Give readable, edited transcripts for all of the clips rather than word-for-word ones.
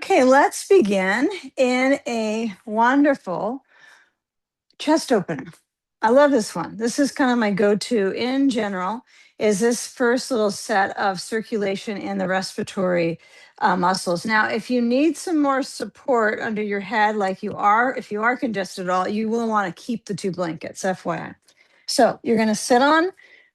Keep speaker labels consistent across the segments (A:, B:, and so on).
A: Okay, let's begin in a wonderful chest opener. I love this one. This is kind of my go-to in general, is this first little set of circulation in the respiratory muscles. Now, if you need some more support under your head, like if you are congested at all, you will want to keep the 2 blankets, FYI. So you're going to sit on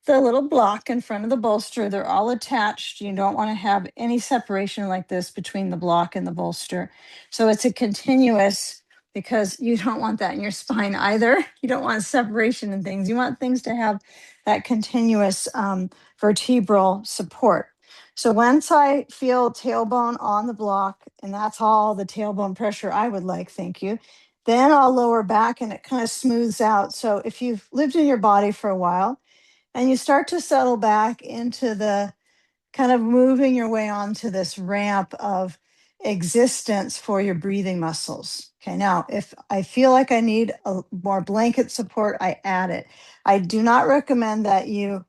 A: the little block in front of the bolster. They're all attached. You don't want to have any separation like this between the block and the bolster. So it's a continuous, because you don't want that in your spine either. You don't want separation and things. You want things to have that continuous vertebral support. So once I feel tailbone on the block, and that's all the tailbone pressure I would like, thank you, then I'll lower back and it kind of smooths out. So if you've lived in your body for a while and you start to settle back into the kind of moving your way onto this ramp of existence for your breathing muscles. Okay, now if I feel like I need more blanket support, I add it. I do not recommend that you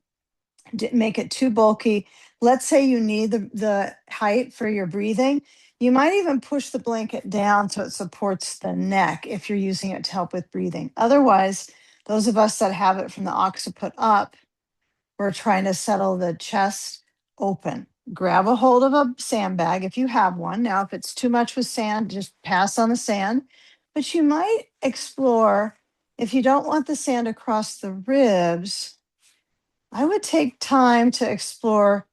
A: make it too bulky. Let's say you need the height for your breathing. You might even push the blanket down so it supports the neck if you're using it to help with breathing. Otherwise, those of us that have it from the occiput up, we're trying to settle the chest open. Grab a hold of a sandbag if you have one. Now, if it's too much with sand, just pass on the sand. But you might explore, if you don't want the sand across the ribs, I would take time to explore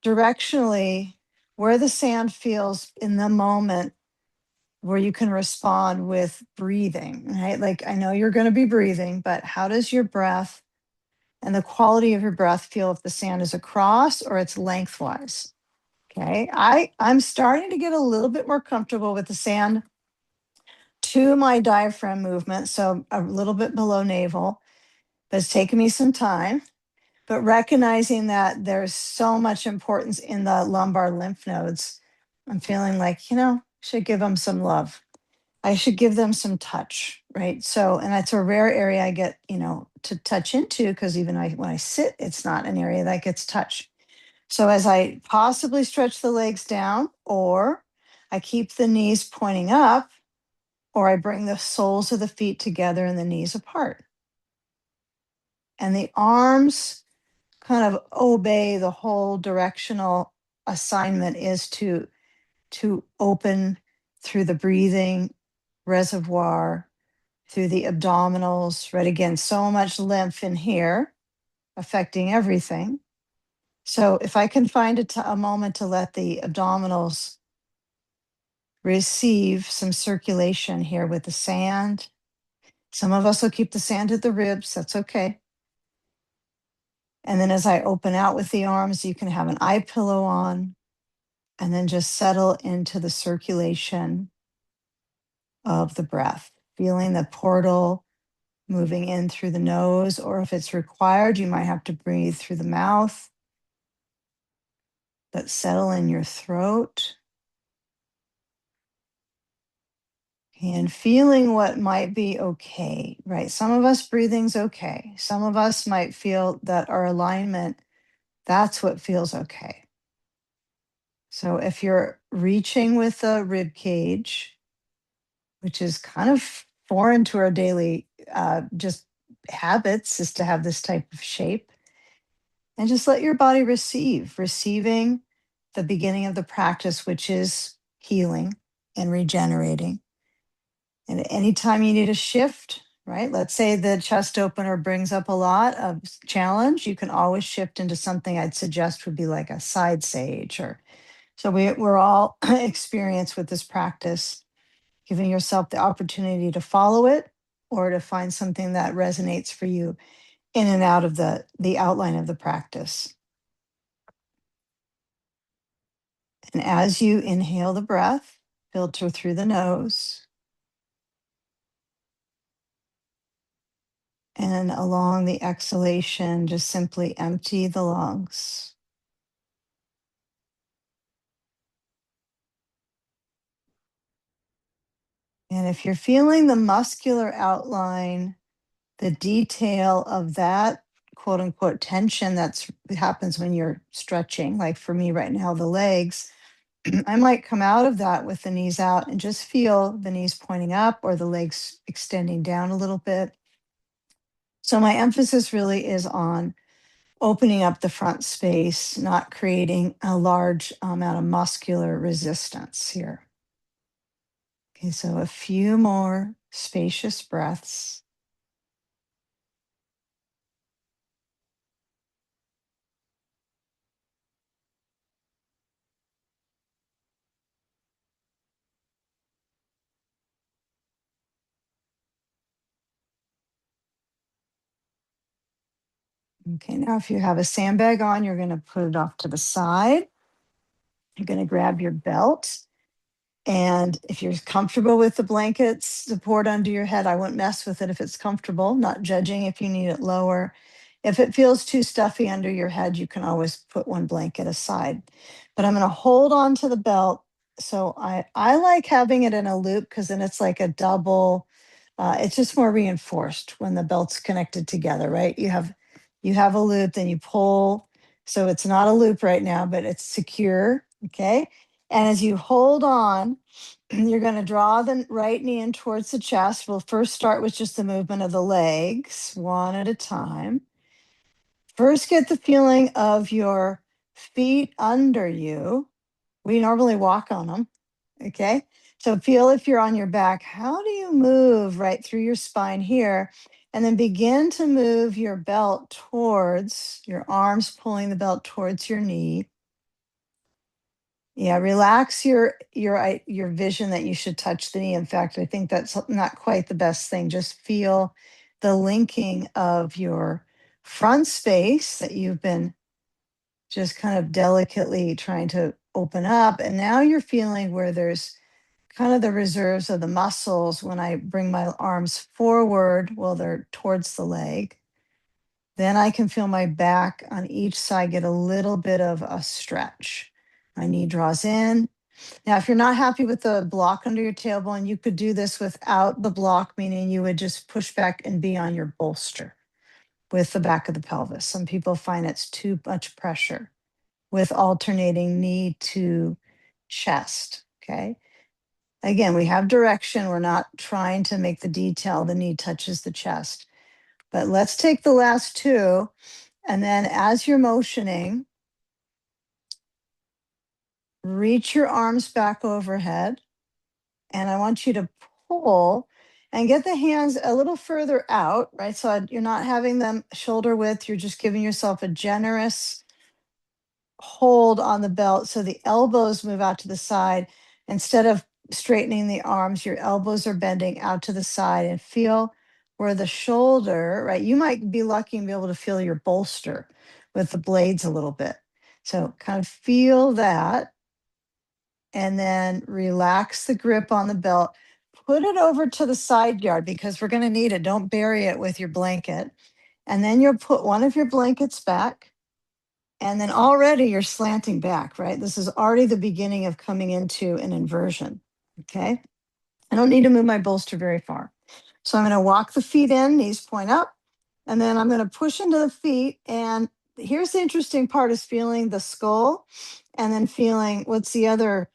A: directionally where the sand feels in the moment, where you can respond with breathing, right? Like, I know you're going to be breathing, but how does your breath and the quality of your breath feel if the sand is across or it's lengthwise? Okay. I'm starting to get a little bit more comfortable with the sand to my diaphragm movement. So a little bit below navel, but it's taken me some time. But recognizing that there's so much importance in the lumbar lymph nodes, I'm feeling like, should give them some love. I should give them some touch, right? So, and that's a rare area I get, to touch into, because even when I sit, it's not an area that gets touched. So as I possibly stretch the legs down, or I keep the knees pointing up, or I bring the soles of the feet together and the knees apart. And the arms kind of obey the whole directional assignment, is to open through the breathing reservoir, through the abdominals, right? Again, so much lymph in here affecting everything. So if I can find a moment to let the abdominals receive some circulation here with the sand. Some of us will keep the sand at the ribs. That's okay. And then as I open out with the arms, you can have an eye pillow on, and then just settle into the circulation of the breath, feeling the portal moving in through the nose, or if it's required, you might have to breathe through the mouth, but settle in your throat. And feeling what might be okay, right? Some of us breathing's okay. Some of us might feel that our alignment, that's what feels okay. So if you're reaching with the rib cage, which is kind of foreign to our daily just habits, is to have this type of shape, and just let your body receiving the beginning of the practice, which is healing and regenerating. And anytime you need a shift, right? Let's say the chest opener brings up a lot of challenge, you can always shift into something I'd suggest would be like a side sage. Or so we're all experienced with this practice, giving yourself the opportunity to follow it or to find something that resonates for you in and out of the outline of the practice. And as you inhale the breath, filter through the nose. And along the exhalation, just simply empty the lungs. And if you're feeling the muscular outline, the detail of that quote unquote tension happens when you're stretching, like for me right now, the legs, I might come out of that with the knees out and just feel the knees pointing up or the legs extending down a little bit. So my emphasis really is on opening up the front space, not creating a large amount of muscular resistance here. Okay, so a few more spacious breaths. Okay, now if you have a sandbag on, you're going to put it off to the side. You're going to grab your belt. And if you're comfortable with the blankets support under your head, I wouldn't mess with it if it's comfortable, not judging if you need it lower. If it feels too stuffy under your head, you can always put one blanket aside. But I'm going to hold on to the belt. So I like having it in a loop because then it's like a double. It's just more reinforced when the belt's connected together, right? You have a loop, then you pull. So it's not a loop right now, but it's secure. Okay. And as you hold on, you're going to draw the right knee in towards the chest. We'll first start with just the movement of the legs, one at a time. First, get the feeling of your feet under you. We normally walk on them. Okay. So feel if you're on your back, how do you move right through your spine here? And then begin to move your belt towards your arms, pulling the belt towards your knee. Yeah, relax your vision that you should touch the knee. In fact, I think that's not quite the best thing. Just feel the linking of your front space that you've been just kind of delicately trying to open up. And now you're feeling where there's kind of the reserves of the muscles when I bring my arms forward, well, they're towards the leg. Then I can feel my back on each side get a little bit of a stretch. My knee draws in. Now, if you're not happy with the block under your tailbone, you could do this without the block, meaning you would just push back and be on your bolster with the back of the pelvis. Some people find it's too much pressure with alternating knee to chest. Okay. Again, we have direction. We're not trying to make the detail the knee touches the chest. But let's take the last two. And then as you're motioning, reach your arms back overhead. And I want you to pull and get the hands a little further out, right? So you're not having them shoulder width. You're just giving yourself a generous hold on the belt. So the elbows move out to the side. Instead of straightening the arms, your elbows are bending out to the side and feel where the shoulder, right? You might be lucky and be able to feel your bolster with the blades a little bit. So kind of feel that and then relax the grip on the belt. Put it over to the side yard because we're going to need it. Don't bury it with your blanket. And then you'll put one of your blankets back. And then already you're slanting back, right? This is already the beginning of coming into an inversion. Okay. I don't need to move my bolster very far. So I'm going to walk the feet in, knees point up, and then I'm going to push into the feet. And here's the interesting part is feeling the skull and then feeling what's the other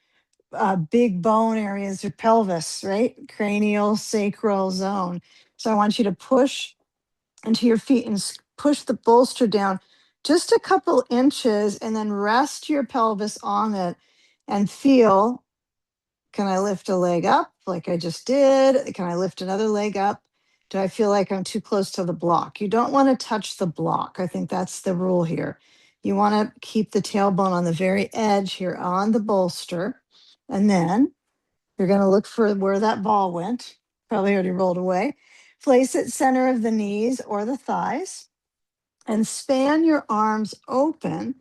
A: big bone areas, your pelvis, right? Cranial, sacral zone. So I want you to push into your feet and push the bolster down just a couple inches and then rest your pelvis on it and feel, can I lift a leg up like I just did? Can I lift another leg up? Do I feel like I'm too close to the block? You don't want to touch the block. I think that's the rule here. You want to keep the tailbone on the very edge here on the bolster. And then you're going to look for where that ball went. Probably already rolled away. Place it center of the knees or the thighs and span your arms open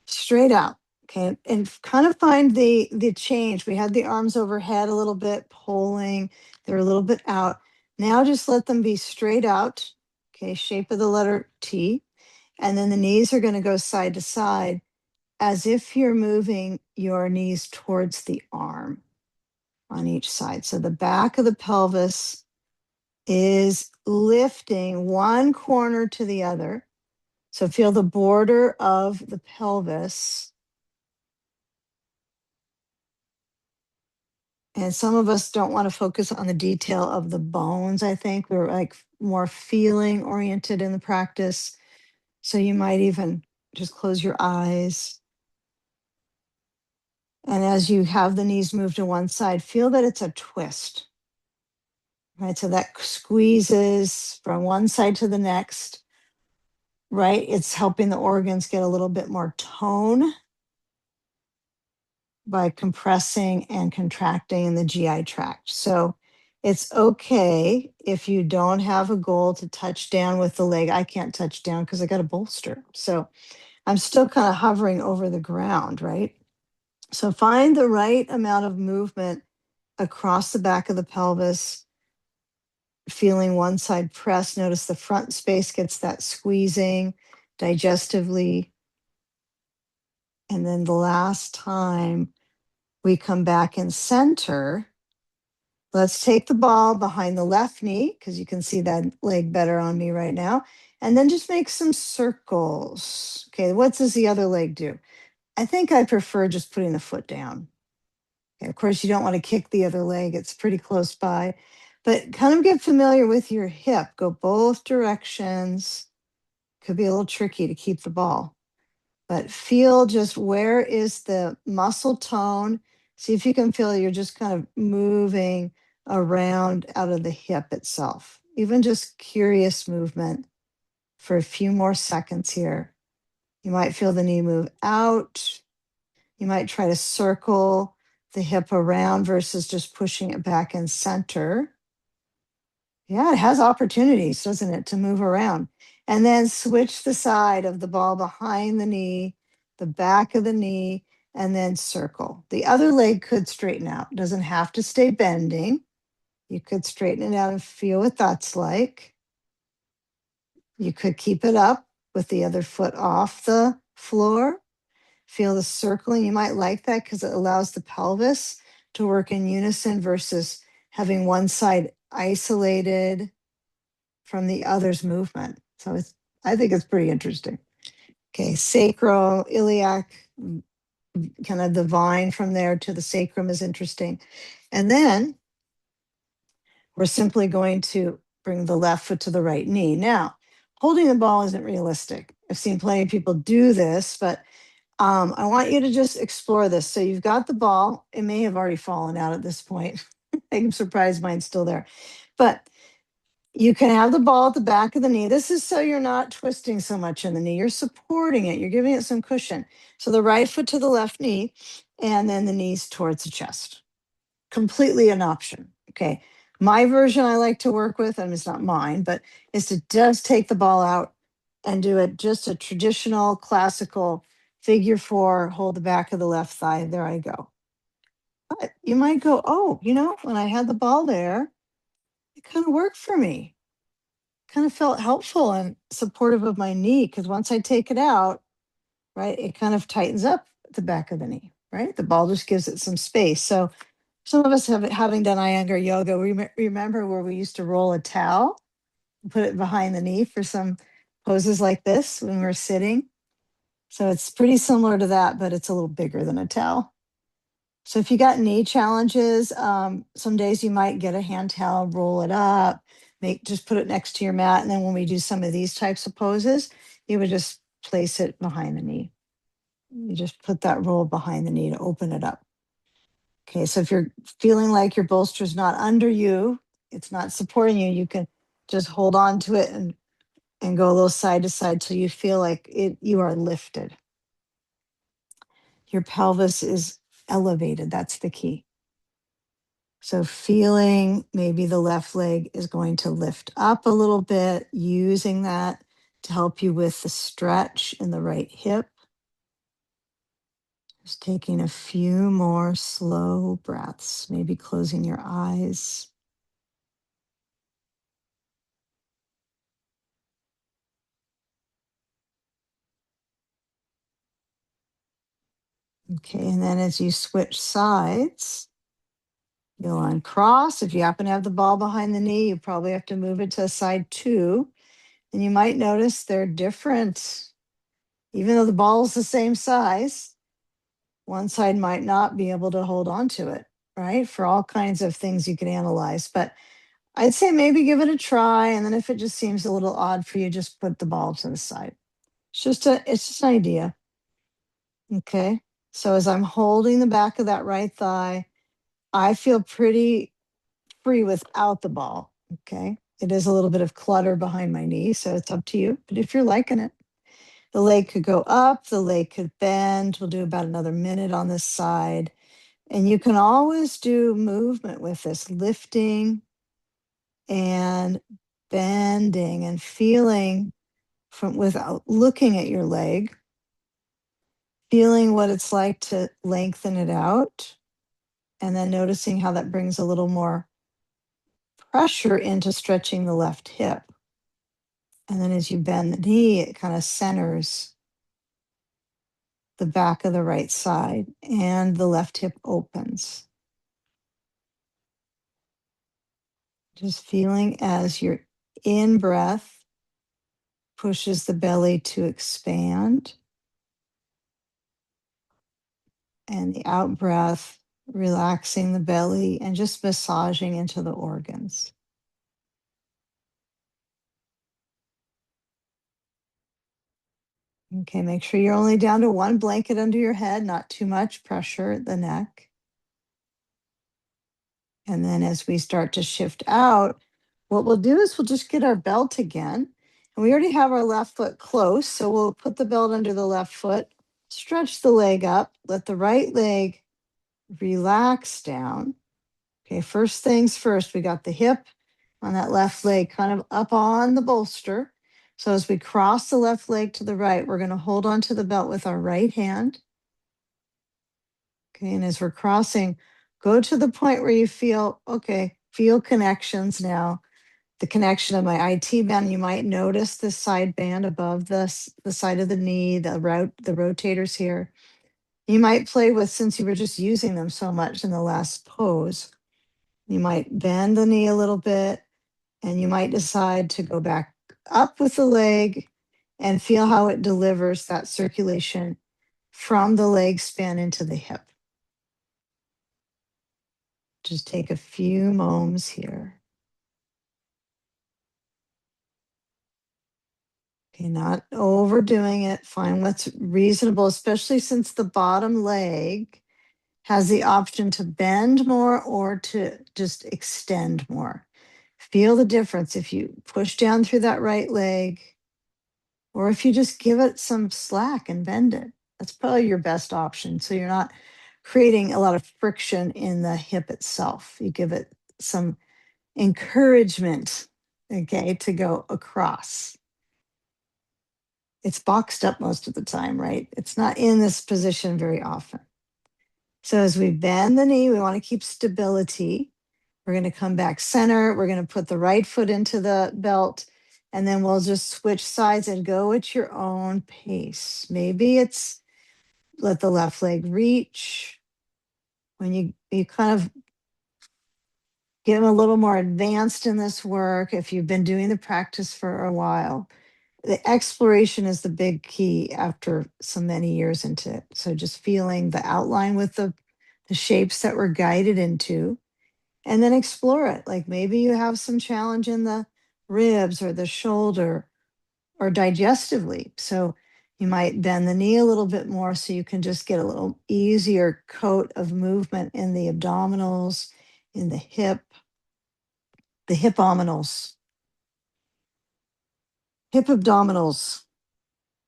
A: straight out. Okay. And kind of find the change. We had the arms overhead a little bit, pulling. They're a little bit out. Now just let them be straight out. Okay. Shape of the letter T. And then the knees are going to go side to side as if you're moving your knees towards the arm on each side. So the back of the pelvis is lifting one corner to the other. So feel the border of the pelvis And some of us don't want to focus on the detail of the bones, I think. We're like more feeling oriented in the practice. So you might even just close your eyes. And as you have the knees move to one side, feel that it's a twist, right? So that squeezes from one side to the next, right? It's helping the organs get a little bit more tone by compressing and contracting in the GI tract. So it's okay if you don't have a goal to touch down with the leg. I can't touch down because I got a bolster. So I'm still kind of hovering over the ground, right? So find the right amount of movement across the back of the pelvis, feeling one side pressed. Notice the front space gets that squeezing digestively. And then the last time we come back and center, let's take the ball behind the left knee because you can see that leg better on me right now. And then just make some circles. Okay, what does the other leg do? I think I prefer just putting the foot down. Okay, of course, you don't want to kick the other leg, it's pretty close by. But kind of get familiar with your hip. Go both directions. Could be a little tricky to keep the ball. But feel just where is the muscle tone. See if you can feel you're just kind of moving around out of the hip itself. Even just curious movement for a few more seconds here. You might feel the knee move out. You might try to circle the hip around versus just pushing it back in center. Yeah, it has opportunities, doesn't it, to move around. And then switch the side of the ball behind the knee, the back of the knee, and then circle. The other leg could straighten out. It doesn't have to stay bending. You could straighten it out and feel what that's like. You could keep it up with the other foot off the floor. Feel the circling. You might like that because it allows the pelvis to work in unison versus having one side isolated from the other's movement. So I think it's pretty interesting. Okay, sacral, iliac, kind of the vine from there to the sacrum is interesting. And then we're simply going to bring the left foot to the right knee. Now, holding the ball isn't realistic. I've seen plenty of people do this, but I want you to just explore this. So you've got the ball. It may have already fallen out at this point. I'm surprised mine's still there. But you can have the ball at the back of the knee. This is so you're not twisting so much in the knee. You're supporting it. You're giving it some cushion. So the right foot to the left knee, and then the knees towards the chest. Completely an option. Okay. My version I like to work with, and it's not mine, but is to just take the ball out and do it just a traditional classical figure four, hold the back of the left thigh. There I go. But you might go, oh, when I had the ball there, it kind of worked for me. Kind of felt helpful and supportive of my knee because once I take it out, right, it kind of tightens up the back of the knee, right? The ball just gives it some space. So some of us having done Iyengar yoga, we remember where we used to roll a towel, put it behind the knee for some poses like this when we're sitting. So it's pretty similar to that, but it's a little bigger than a towel. So if you got knee challenges, some days you might get a hand towel, roll it up, just put it next to your mat. And then when we do some of these types of poses, you would just place it behind the knee. You just put that roll behind the knee to open it up. Okay, so if you're feeling like your bolster's not under you, it's not supporting you, you can just hold on to it and go a little side to side till you feel like you are lifted. Your pelvis is elevated. That's the key. So feeling maybe the left leg is going to lift up a little bit, using that to help you with the stretch in the right hip. Just taking a few more slow breaths, maybe closing your eyes. Okay, and then as you switch sides, you'll uncross. If you happen to have the ball behind the knee, you probably have to move it to side two. And you might notice they're different. Even though the ball is the same size, one side might not be able to hold on to it. right? For all kinds of things you can analyze. But I'd say maybe give it a try. And then if it just seems a little odd for you, just put the ball to the side. It's just an idea. Okay. So as I'm holding the back of that right thigh, I feel pretty free without the ball. Okay. It is a little bit of clutter behind my knee, so it's up to you. But if you're liking it, the leg could go up, the leg could bend. We'll do about another minute on this side. And you can always do movement with this, lifting and bending and feeling from without looking at your leg, feeling what it's like to lengthen it out, and then noticing how that brings a little more pressure into stretching the left hip. And then as you bend the knee, it kind of centers the back of the right side and the left hip opens. Just feeling as your in breath pushes the belly to expand, and the out breath relaxing the belly and just massaging into the organs. Okay, make sure you're only down to one blanket under your head, not too much pressure at the neck. And then as we start to shift out, what we'll do is we'll just get our belt again. And we already have our left foot close, so we'll put the belt under the left foot, stretch the leg up, let the right leg relax down. Okay, first things first, we got the hip on that left leg kind of up on the bolster. So as we cross the left leg to the right, we're going to hold on to the belt with our right hand. Okay, and as we're crossing, go to the point where you feel, okay, feel connections now. The connection of my IT band, you might notice the side band above the side of the knee, the rotators here. You might play with, since you were just using them so much in the last pose, you might bend the knee a little bit, and you might decide to go back up with the leg and feel how it delivers that circulation from the leg span into the hip. Just take a few moments here. Okay, not overdoing it. Find what's reasonable, especially since the bottom leg has the option to bend more or to just extend more. Feel the difference if you push down through that right leg or if you just give it some slack and bend it. That's probably your best option. So you're not creating a lot of friction in the hip itself. You give it some encouragement, okay, to go across. It's boxed up most of the time, right? It's not in this position very often. So as we bend the knee, we want to keep stability. We're going to come back center. We're going to put the right foot into the belt, and then we'll just switch sides and go at your own pace. Maybe it's let the left leg reach. When you kind of get a little more advanced in this work, if you've been doing the practice for a while, the exploration is the big key after so many years into it. So just feeling the outline with the shapes that we're guided into, and then explore it. Like maybe you have some challenge in the ribs or the shoulder or digestively. So you might bend the knee a little bit more so you can just get a little easier coat of movement in the abdominals, in the hip abdominals,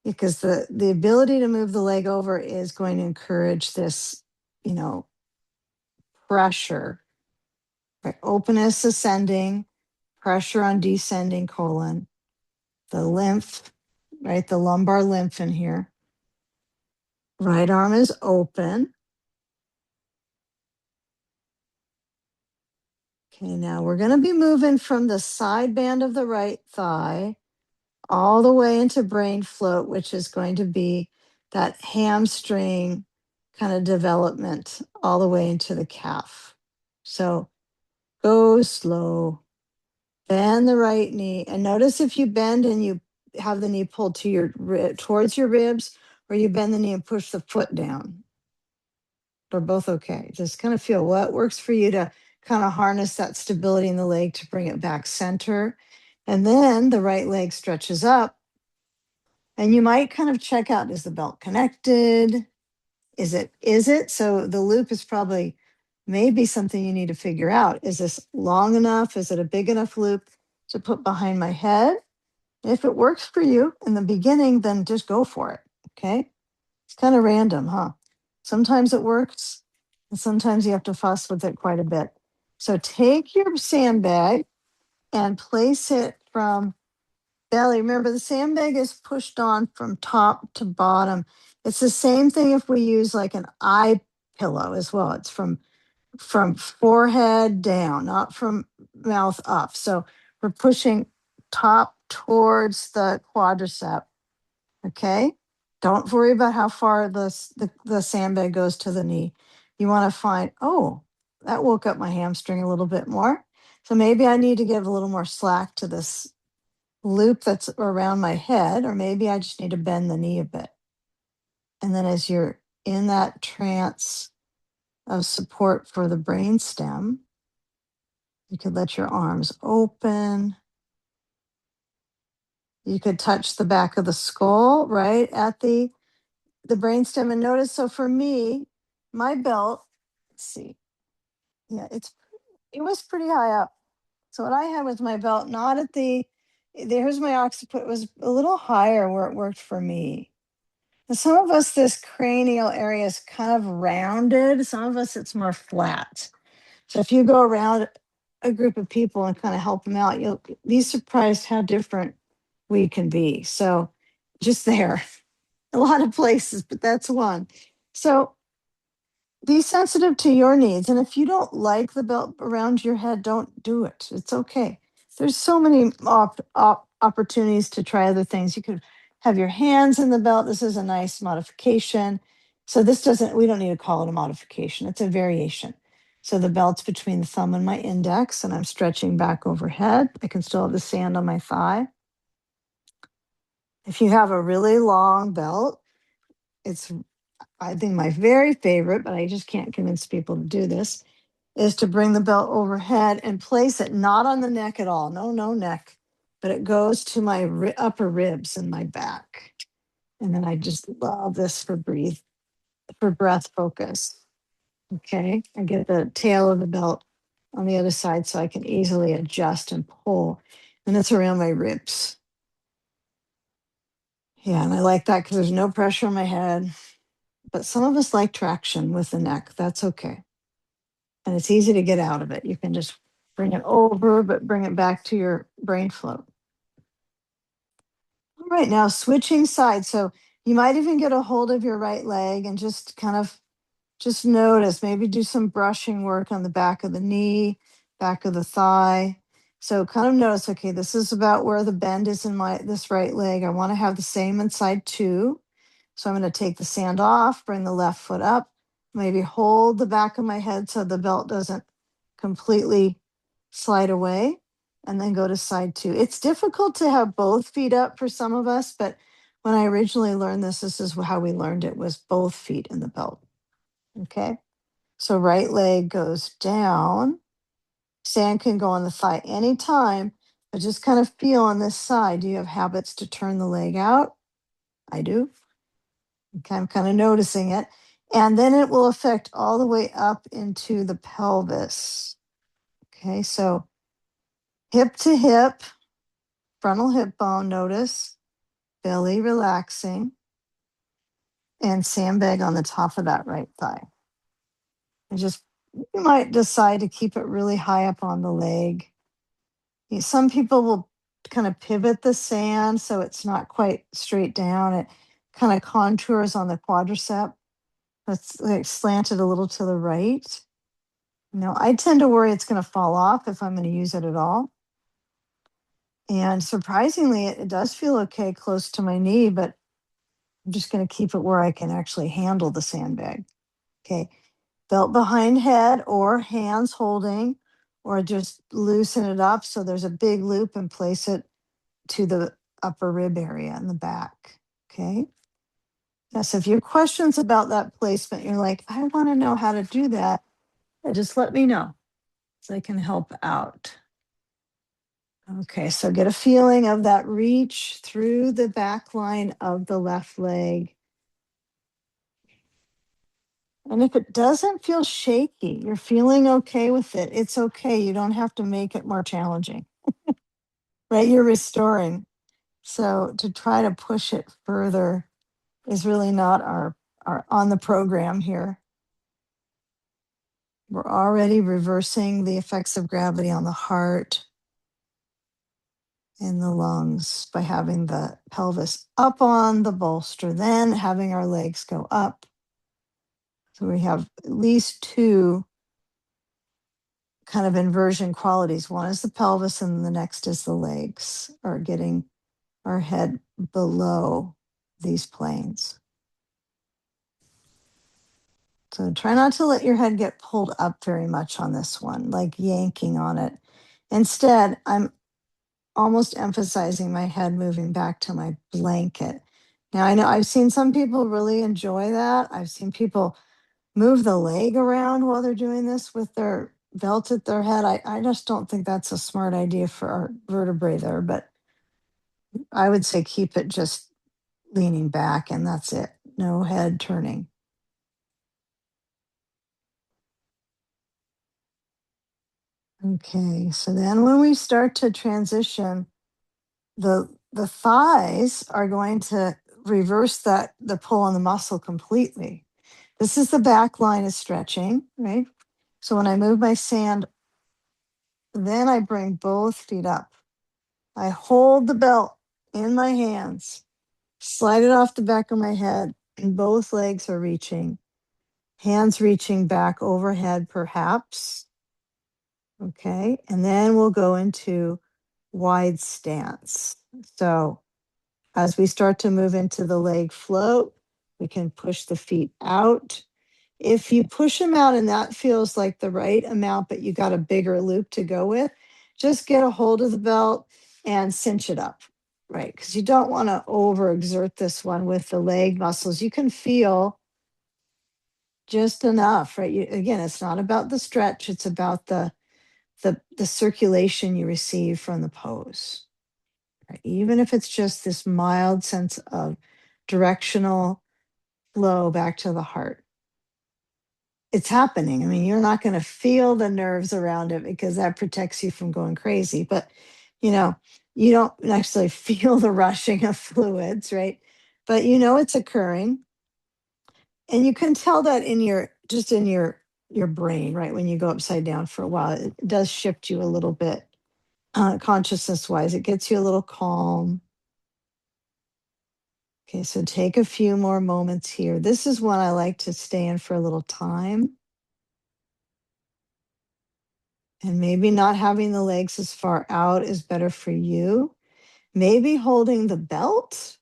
A: because the ability to move the leg over is going to encourage this, you know, pressure, right? Openness ascending, pressure on descending colon, the lymph, right? The lumbar lymph in here. Right arm is open. Okay, now we're going to be moving from the side band of the right thigh all the way into brain float, which is going to be that hamstring kind of development all the way into the calf. So go slow, bend the right knee, and notice if you bend and you have the knee pulled to towards your ribs, or you bend the knee and push the foot down. They're both okay. Just kind of feel what works for you to kind of harness that stability in the leg to bring it back center. And then the right leg stretches up. And you might kind of check out, is the belt connected? Is it? So the loop is probably maybe something you need to figure out. Is this long enough? Is it a big enough loop to put behind my head? If it works for you in the beginning, then just go for it. Okay. It's kind of random, huh? Sometimes it works, and sometimes you have to fuss with it quite a bit. So take your sandbag and place it from belly. Remember, the sandbag is pushed on from top to bottom. It's the same thing if we use like an eye pillow as well. It's from forehead down, not from mouth up. So we're pushing top towards the quadricep. Okay. Don't worry about how far the sandbag goes to the knee. You want to find, oh, that woke up my hamstring a little bit more. So maybe I need to give a little more slack to this loop that's around my head, or maybe I just need to bend the knee a bit. And then as you're in that trance of support for the brain stem, you could let your arms open. You could touch the back of the skull right at the brainstem and notice. So for me, my belt, let's see, yeah, it was pretty high up. So what I had was my belt not at the, there's my occiput, it was a little higher where it worked for me. And some of us, this cranial area is kind of rounded. Some of us, it's more flat. So if you go around a group of people and kind of help them out, you'll be surprised how different we can be. So just there, a lot of places, but that's one. So be sensitive to your needs. And if you don't like the belt around your head, don't do it. It's okay. There's so many opportunities to try other things. You could have your hands in the belt. This is a nice modification. So this doesn't, we don't need to call it a modification. It's a variation. So the belt's between the thumb and my index, and I'm stretching back overhead. I can still have the sand on my thigh. If you have a really long belt, it's, I think, my very favorite, but I just can't convince people to do this, is to bring the belt overhead and place it not on the neck at all. No neck, but it goes to my upper ribs and my back. And then I just love this for breath focus. Okay. I get the tail of the belt on the other side so I can easily adjust and pull. And it's around my ribs. Yeah. And I like that because there's no pressure on my head. But some of us like traction with the neck. That's okay. And it's easy to get out of it. You can just bring it over, but bring it back to your brain float. All right, now switching sides. So you might even get a hold of your right leg and just kind of just notice, maybe do some brushing work on the back of the knee, back of the thigh. So kind of notice, okay, this is about where the bend is in this right leg. I want to have the same inside too. So I'm going to take the sand off, bring the left foot up, maybe hold the back of my head so the belt doesn't completely slide away, and then go to side two. It's difficult to have both feet up for some of us, but when I originally learned this is how we learned it, was both feet in the belt. Okay. So right leg goes down. Sand can go on the thigh anytime, but just kind of feel on this side. Do you have habits to turn the leg out? I do. Okay, I'm kind of noticing it. And then it will affect all the way up into the pelvis. Okay, so hip to hip, frontal hip bone, notice, belly relaxing, and sandbag on the top of that right thigh. And just, you might decide to keep it really high up on the leg. Some people will kind of pivot the sand so it's not quite straight down. It kind of contours on the quadricep. It's like slanted a little to the right. I tend to worry it's going to fall off if I'm going to use it at all. And surprisingly, it does feel okay close to my knee, but I'm just going to keep it where I can actually handle the sandbag. Okay. Belt behind head or hands holding, or just loosen it up so there's a big loop and place it to the upper rib area in the back. Okay. Yes, if you have questions about that placement, you're like, I want to know how to do that, just let me know so I can help out. Okay, so get a feeling of that reach through the back line of the left leg. And if it doesn't feel shaky, you're feeling okay with it, it's okay. You don't have to make it more challenging, right? You're restoring. So to try to push it further is really not our on the program here. We're already reversing the effects of gravity on the heart and the lungs by having the pelvis up on the bolster, then having our legs go up. So we have at least two kind of inversion qualities. One is the pelvis, and the next is the legs, or getting our head below these planes. So try not to let your head get pulled up very much on this one, like yanking on it. Instead, I'm almost emphasizing my head moving back to my blanket. Now, I know I've seen some people really enjoy that. I've seen people move the leg around while they're doing this with their belt at their head. I just don't think that's a smart idea for our vertebrae there, but I would say keep it just leaning back and that's it. No head turning. Okay, so then when we start to transition, the thighs are going to reverse that the pull on the muscle completely. This is the back line is stretching, right? So when I move my sand, then I bring both feet up. I hold the belt in my hands, slide it off the back of my head, and both legs are reaching, hands reaching back overhead, perhaps. Okay. And then we'll go into wide stance. So as we start to move into the leg float, we can push the feet out. If you push them out and that feels like the right amount, but you got a bigger loop to go with, just get a hold of the belt and cinch it up, right? Because you don't want to overexert this one with the leg muscles. You can feel just enough, right? Again, it's not about the stretch, it's about the circulation you receive from the pose. Right? Even if it's just this mild sense of directional flow back to the heart. It's happening. I mean, you're not going to feel the nerves around it because that protects you from going crazy. But, you know, you don't actually feel the rushing of fluids, right? But you know it's occurring. And you can tell that in your brain, right? When you go upside down for a while, it does shift you a little bit consciousness wise. It gets you a little calm. Okay, so take a few more moments here. This is one I like to stay in for a little time. And maybe not having the legs as far out is better for you. Maybe holding the belt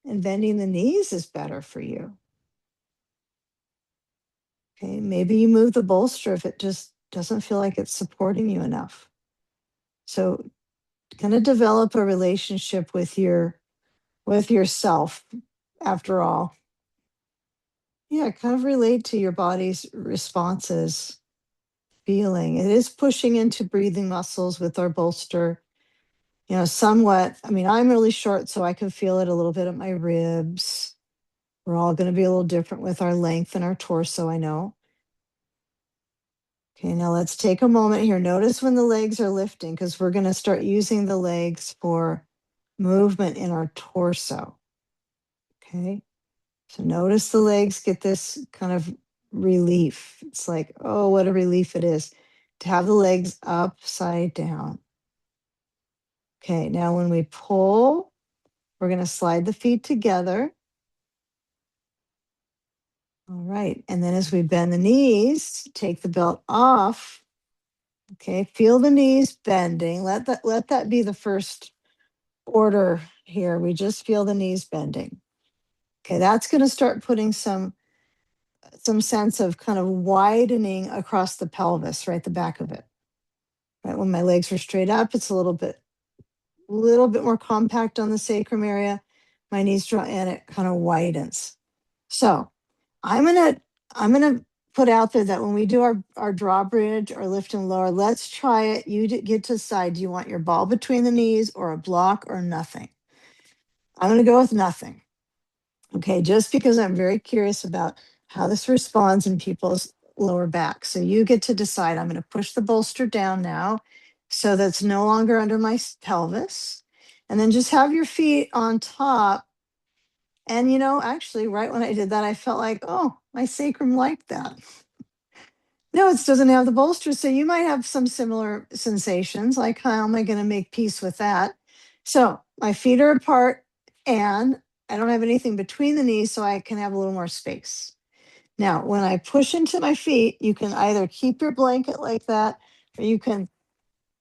A: and bending the knees is better for you. Okay, maybe you move the bolster if it just doesn't feel like it's supporting you enough. So kind of develop a relationship with yourself after all. Yeah, kind of relate to your body's responses, feeling. It is pushing into breathing muscles with our bolster. Somewhat. I mean, I'm really short, so I can feel it a little bit at my ribs. We're all going to be a little different with our length and our torso, I know. Okay, now let's take a moment here. Notice when the legs are lifting, because we're going to start using the legs for movement in our torso. Okay, so notice the legs get this kind of relief. It's like, oh, what a relief it is to have the legs upside down. Okay, now when we pull, we're going to slide the feet together. All right. And then as we bend the knees, take the belt off. Okay. Feel the knees bending. Let that be the first order here. We just feel the knees bending. Okay. That's going to start putting some sense of kind of widening across the pelvis, right? The back of it. Right. When my legs are straight up, it's a little bit more compact on the sacrum area. My knees draw and it kind of widens. So I'm gonna I'm gonna put out there that when we do our drawbridge or lift and lower, let's try it. Get to decide. Do you want your ball between the knees or a block or nothing? I'm gonna go with nothing. Okay, just because I'm very curious about how this responds in people's lower back. So you get to decide. I'm going to push the bolster down now so that's no longer under my pelvis. And then just have your feet on top. And actually, right when I did that, I felt like, oh, my sacrum liked that. No, it doesn't have the bolster. So you might have some similar sensations, like how am I going to make peace with that? So my feet are apart and I don't have anything between the knees, so I can have a little more space. Now, when I push into my feet, you can either keep your blanket like that, or you can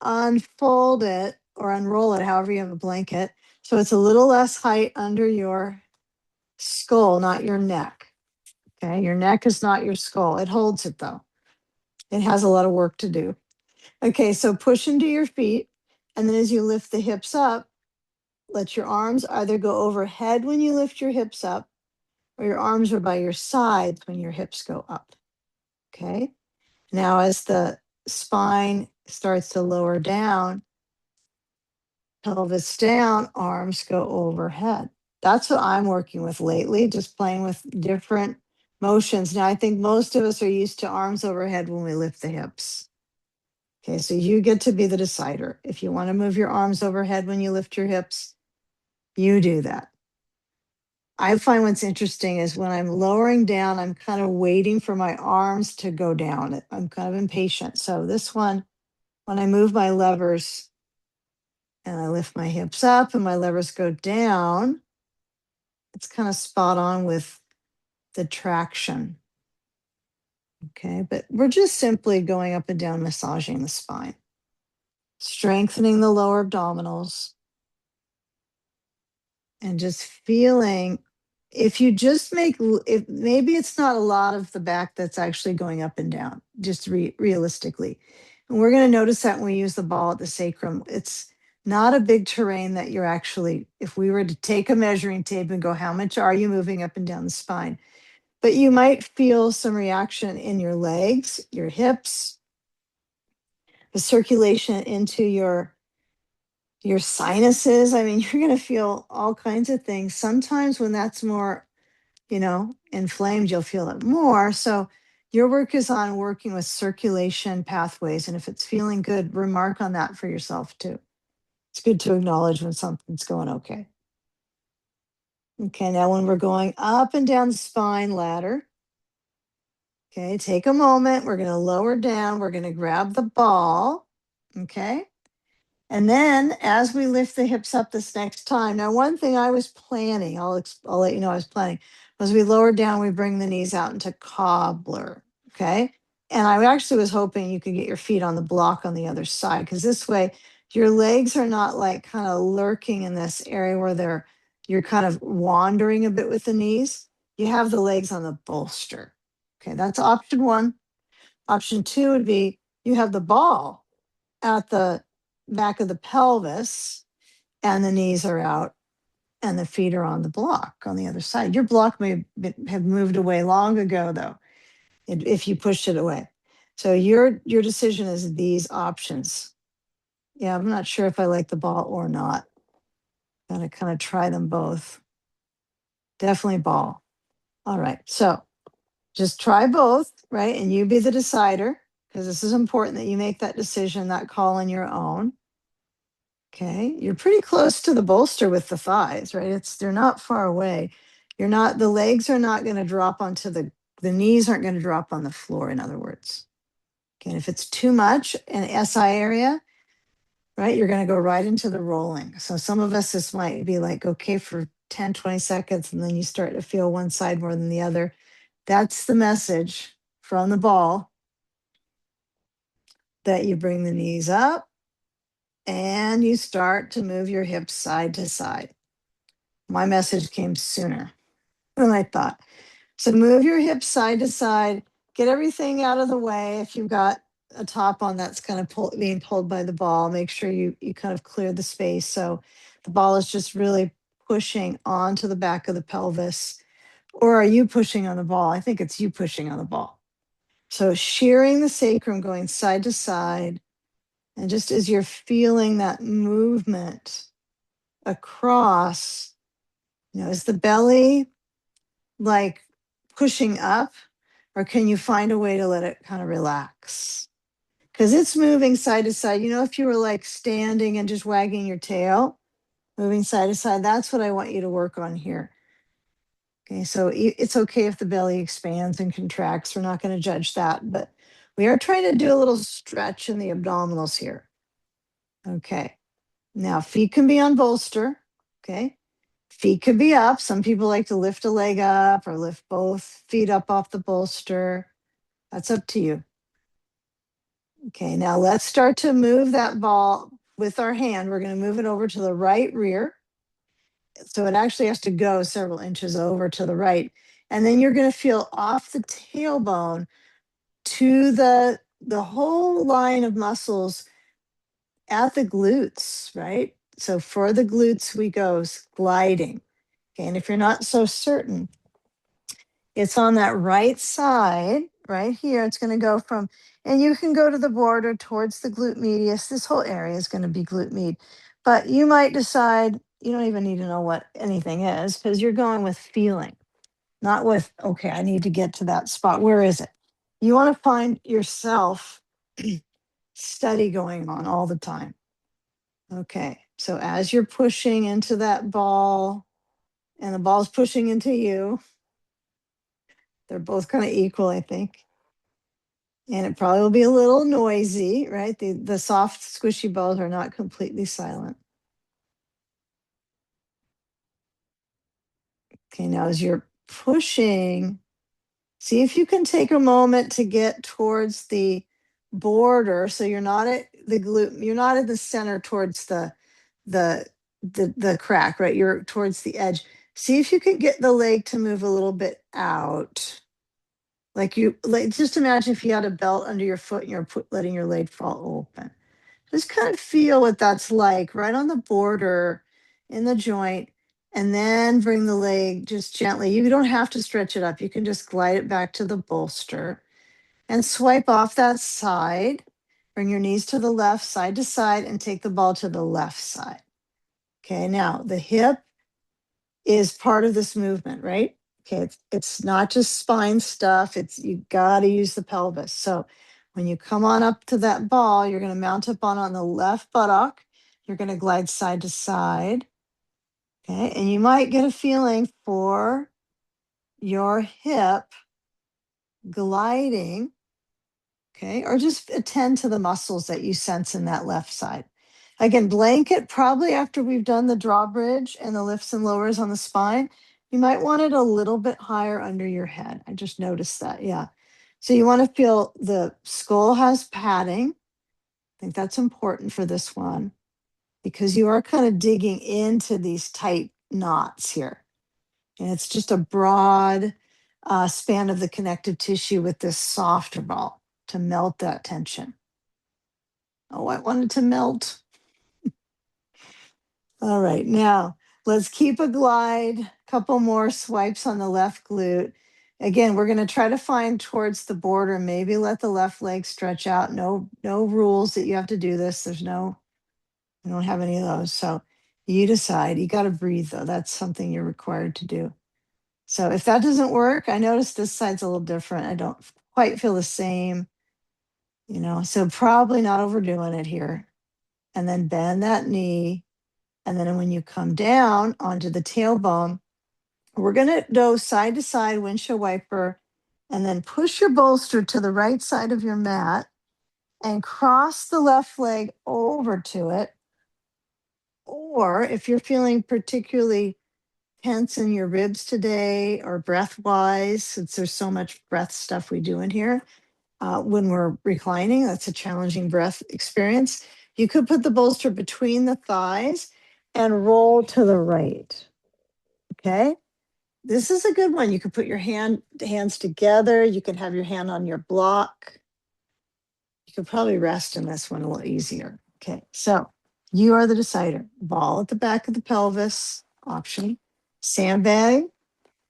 A: unfold it or unroll it, however you have a blanket. So it's a little less height under your skull, not your neck. Okay. Your neck is not your skull. It holds it though. It has a lot of work to do. Okay, so push into your feet. And then as you lift the hips up, let your arms either go overhead when you lift your hips up, or your arms are by your sides when your hips go up. Okay. Now, as the spine starts to lower down, pelvis down, arms go overhead. That's what I'm working with lately, just playing with different motions. Now, I think most of us are used to arms overhead when we lift the hips. Okay, so you get to be the decider. If you want to move your arms overhead when you lift your hips, you do that. I find what's interesting is when I'm lowering down, I'm kind of waiting for my arms to go down. I'm kind of impatient. So this one, when I move my levers and I lift my hips up and my levers go down, it's kind of spot on with the traction. Okay, but we're just simply going up and down, massaging the spine, strengthening the lower abdominals, and just feeling. If you just if maybe it's not a lot of the back that's actually going up and down, just realistically. And we're going to notice that when we use the ball at the sacrum, it's not a big terrain that you're actually, if we were to take a measuring tape and go, how much are you moving up and down the spine? But you might feel some reaction in your legs, your hips, the circulation into your sinuses. I mean, you're going to feel all kinds of things. Sometimes when that's more inflamed, you'll feel it more. So your work is on working with circulation pathways. And if it's feeling good, remark on that for yourself too. It's good to acknowledge when something's going okay. Okay, now when we're going up and down the spine ladder, okay, take a moment. We're going to lower down. We're going to grab the ball. Okay. And then as we lift the hips up this next time, now one thing I was planning, I'll let you know I was planning, was we lower down, we bring the knees out into cobbler, okay? And I actually was hoping you could get your feet on the block on the other side, because this way your legs are not like kind of lurking in this area where you're kind of wandering a bit with the knees. You have the legs on the bolster. Okay, that's option one. Option two would be you have the ball at the back of the pelvis and the knees are out and the feet are on the block on the other side. Your block may have moved away long ago though, if you pushed it away. So your decision is these options. Yeah, I'm not sure if I like the ball or not. Gotta kind of try them both. Definitely ball. All right, so just try both, right? And you be the decider, because this is important that you make that decision, that call on your own. Okay, you're pretty close to the bolster with the thighs, right? They're not far away. The legs are not going to drop onto the knees aren't going to drop on the floor, in other words. Okay, and if it's too much in SI area, right, you're going to go right into the rolling. So some of us, this might be like, okay, for 10, 20 seconds, and then you start to feel one side more than the other. That's the message from the ball, that you bring the knees up and you start to move your hips side to side. My message came sooner than I thought. So move your hips side to side, get everything out of the way. If you've got a top on that's kind of being pulled by the ball, make sure you kind of clear the space. So the ball is just really pushing onto the back of the pelvis Or are you pushing on the ball? I think it's you pushing on the ball. So shearing the sacrum, going side to side. And just as you're feeling that movement across, is the belly like pushing up, or can you find a way to let it kind of relax? Because it's moving side to side. If you were like standing and just wagging your tail, moving side to side, that's what I want you to work on here. Okay, so it's okay if the belly expands and contracts. We're not going to judge that, but we are trying to do a little stretch in the abdominals here. Okay, now feet can be on bolster. Okay, feet could be up. Some people like to lift a leg up or lift both feet up off the bolster. That's up to you. Okay, now let's start to move that ball with our hand. We're going to move it over to the right rear. So it actually has to go several inches over to the right. And then you're going to feel off the tailbone to the whole line of muscles at the glutes, right? So for the glutes, we go gliding. Okay, and if you're not so certain, it's on that right side, right here. It's going to go from, and you can go to the border towards the glute medius. This whole area is going to be glute med. But you might decide you don't even need to know what anything is because you're going with feeling, not with, okay, I need to get to that spot. Where is it? You want to find yourself study going on all the time. Okay, so as you're pushing into that ball and the ball's pushing into you, they're both kind of equal, I think. And it probably will be a little noisy, right? The soft, squishy balls are not completely silent. Okay, now as you're pushing, see if you can take a moment to get towards the border. So you're not at the glute, you're not at the center towards the the crack, right? You're towards the edge. See if you can get the leg to move a little bit out. Like just imagine if you had a belt under your foot and you're letting your leg fall open. Just kind of feel what that's like right on the border in the joint, and then bring the leg just gently. You don't have to stretch it up. You can just glide it back to the bolster and swipe off that side. Bring your knees to the left, side to side, and take the ball to the left side. Okay, now the hip is part of this movement, right? Okay, it's not just spine stuff. It's you got to use the pelvis. So when you come on up to that ball, you're going to mount up on the left buttock. You're going to glide side to side. Okay, and you might get a feeling for your hip gliding. Okay, or just attend to the muscles that you sense in that left side. Again, blanket probably after we've done the drawbridge and the lifts and lowers on the spine, you might want it a little bit higher under your head. I just noticed that. Yeah. So you want to feel the skull has padding. I think that's important for this one because you are kind of digging into these tight knots here. And it's just a broad span of the connective tissue with this softer ball to melt that tension. Oh, I wanted to melt. All right, now let's keep a glide. Couple more swipes on the left glute. Again, we're going to try to find towards the border. Maybe let the left leg stretch out. No rules that you have to do this. We don't have any of those. So you decide. You got to breathe though. That's something you're required to do. So if that doesn't work, I notice this side's a little different. I don't quite feel the same, so probably not overdoing it here. And then bend that knee. And then when you come down onto the tailbone, we're going to go side to side windshield wiper and then push your bolster to the right side of your mat and cross the left leg over to it. Or if you're feeling particularly tense in your ribs today or breath wise, since there's so much breath stuff we do in here, when we're reclining, that's a challenging breath experience. You could put the bolster between the thighs and roll to the right. Okay. This is a good one. You could put your hands together. You could have your hand on your block. You could probably rest in this one a little easier. Okay. So you are the decider. Ball at the back of the pelvis option. Sandbag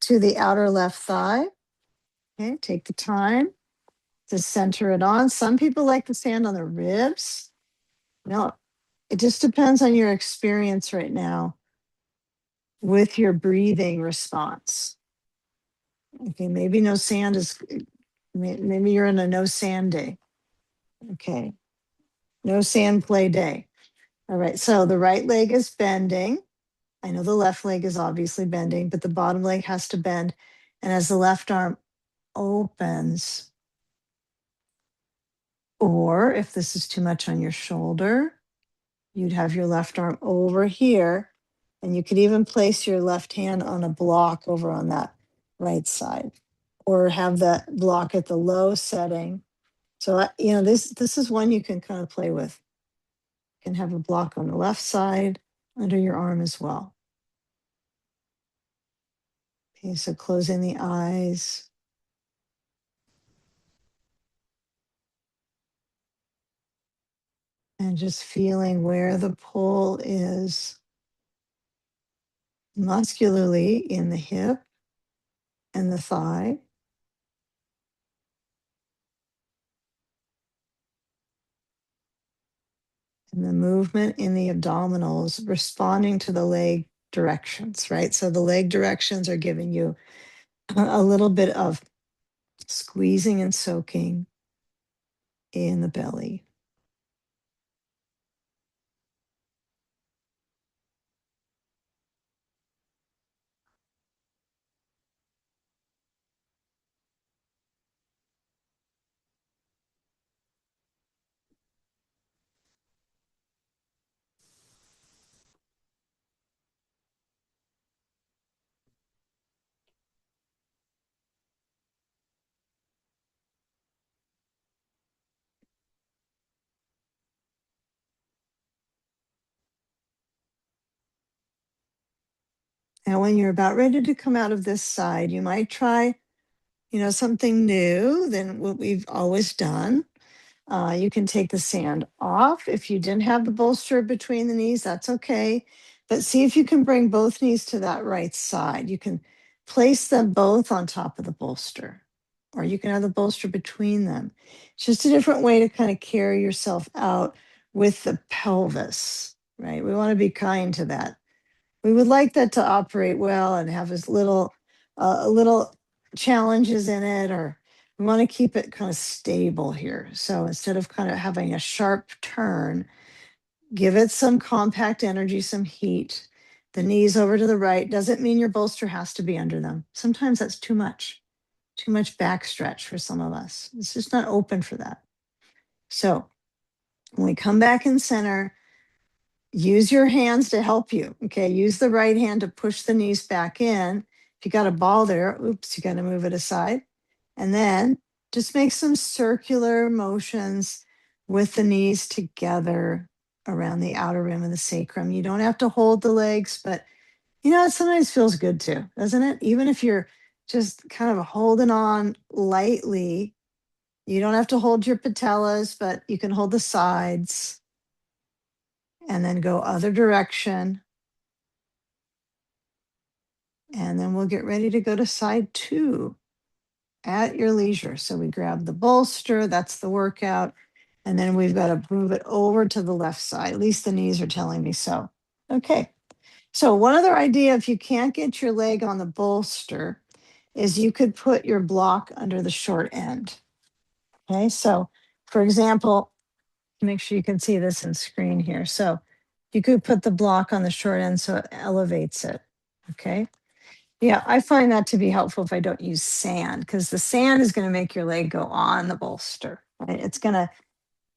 A: to the outer left thigh. Okay, take the time to center it on. Some people like the sand on the ribs. No, it just depends on your experience right now with your breathing response. Okay, maybe no sand is, maybe you're in a no sand day. Okay, no sand play day. All right, so the right leg is bending. I know the left leg is obviously bending, but the bottom leg has to bend. And as the left arm opens, or if this is too much on your shoulder, you'd have your left arm over here, and you could even place your left hand on a block over on that right side, or have that block at the low setting. So this is one you can kind of play with. You can have a block on the left side under your arm as well. Okay, so closing the eyes. And just feeling where the pull is muscularly in the hip and the thigh. And the movement in the abdominals responding to the leg directions, right? So the leg directions are giving you a little bit of squeezing and soaking in the belly. Now, when you're about ready to come out of this side, you might try, something new than what we've always done. You can take the sand off. If you didn't have the bolster between the knees, that's okay. But see if you can bring both knees to that right side. You can place them both on top of the bolster, or you can have the bolster between them. It's just a different way to kind of carry yourself out with the pelvis, right? We want to be kind to that. We would like that to operate well and have as little challenges in it, or we want to keep it kind of stable here. So instead of kind of having a sharp turn, give it some compact energy, some heat. The knees over to the right doesn't mean your bolster has to be under them. Sometimes that's too much back stretch for some of us. It's just not open for that. So when we come back in center, use your hands to help you. Okay. Use the right hand to push the knees back in. If you got a ball there, oops, you got to move it aside. And then just make some circular motions with the knees together around the outer rim of the sacrum. You don't have to hold the legs, but it sometimes feels good too, doesn't it? Even if you're just kind of holding on lightly, you don't have to hold your patellas, but you can hold the sides and then go other direction. And then we'll get ready to go to side 2 at your leisure. So we grab the bolster, that's the workout. And then we've got to move it over to the left side. At least the knees are telling me so. Okay. So one other idea, if you can't get your leg on the bolster, is you could put your block under the short end. Okay. So for example, make sure you can see this in screen here. So you could put the block on the short end so it elevates it. Okay. Yeah, I find that to be helpful if I don't use sand, because the sand is going to make your leg go on the bolster. Right? It's going to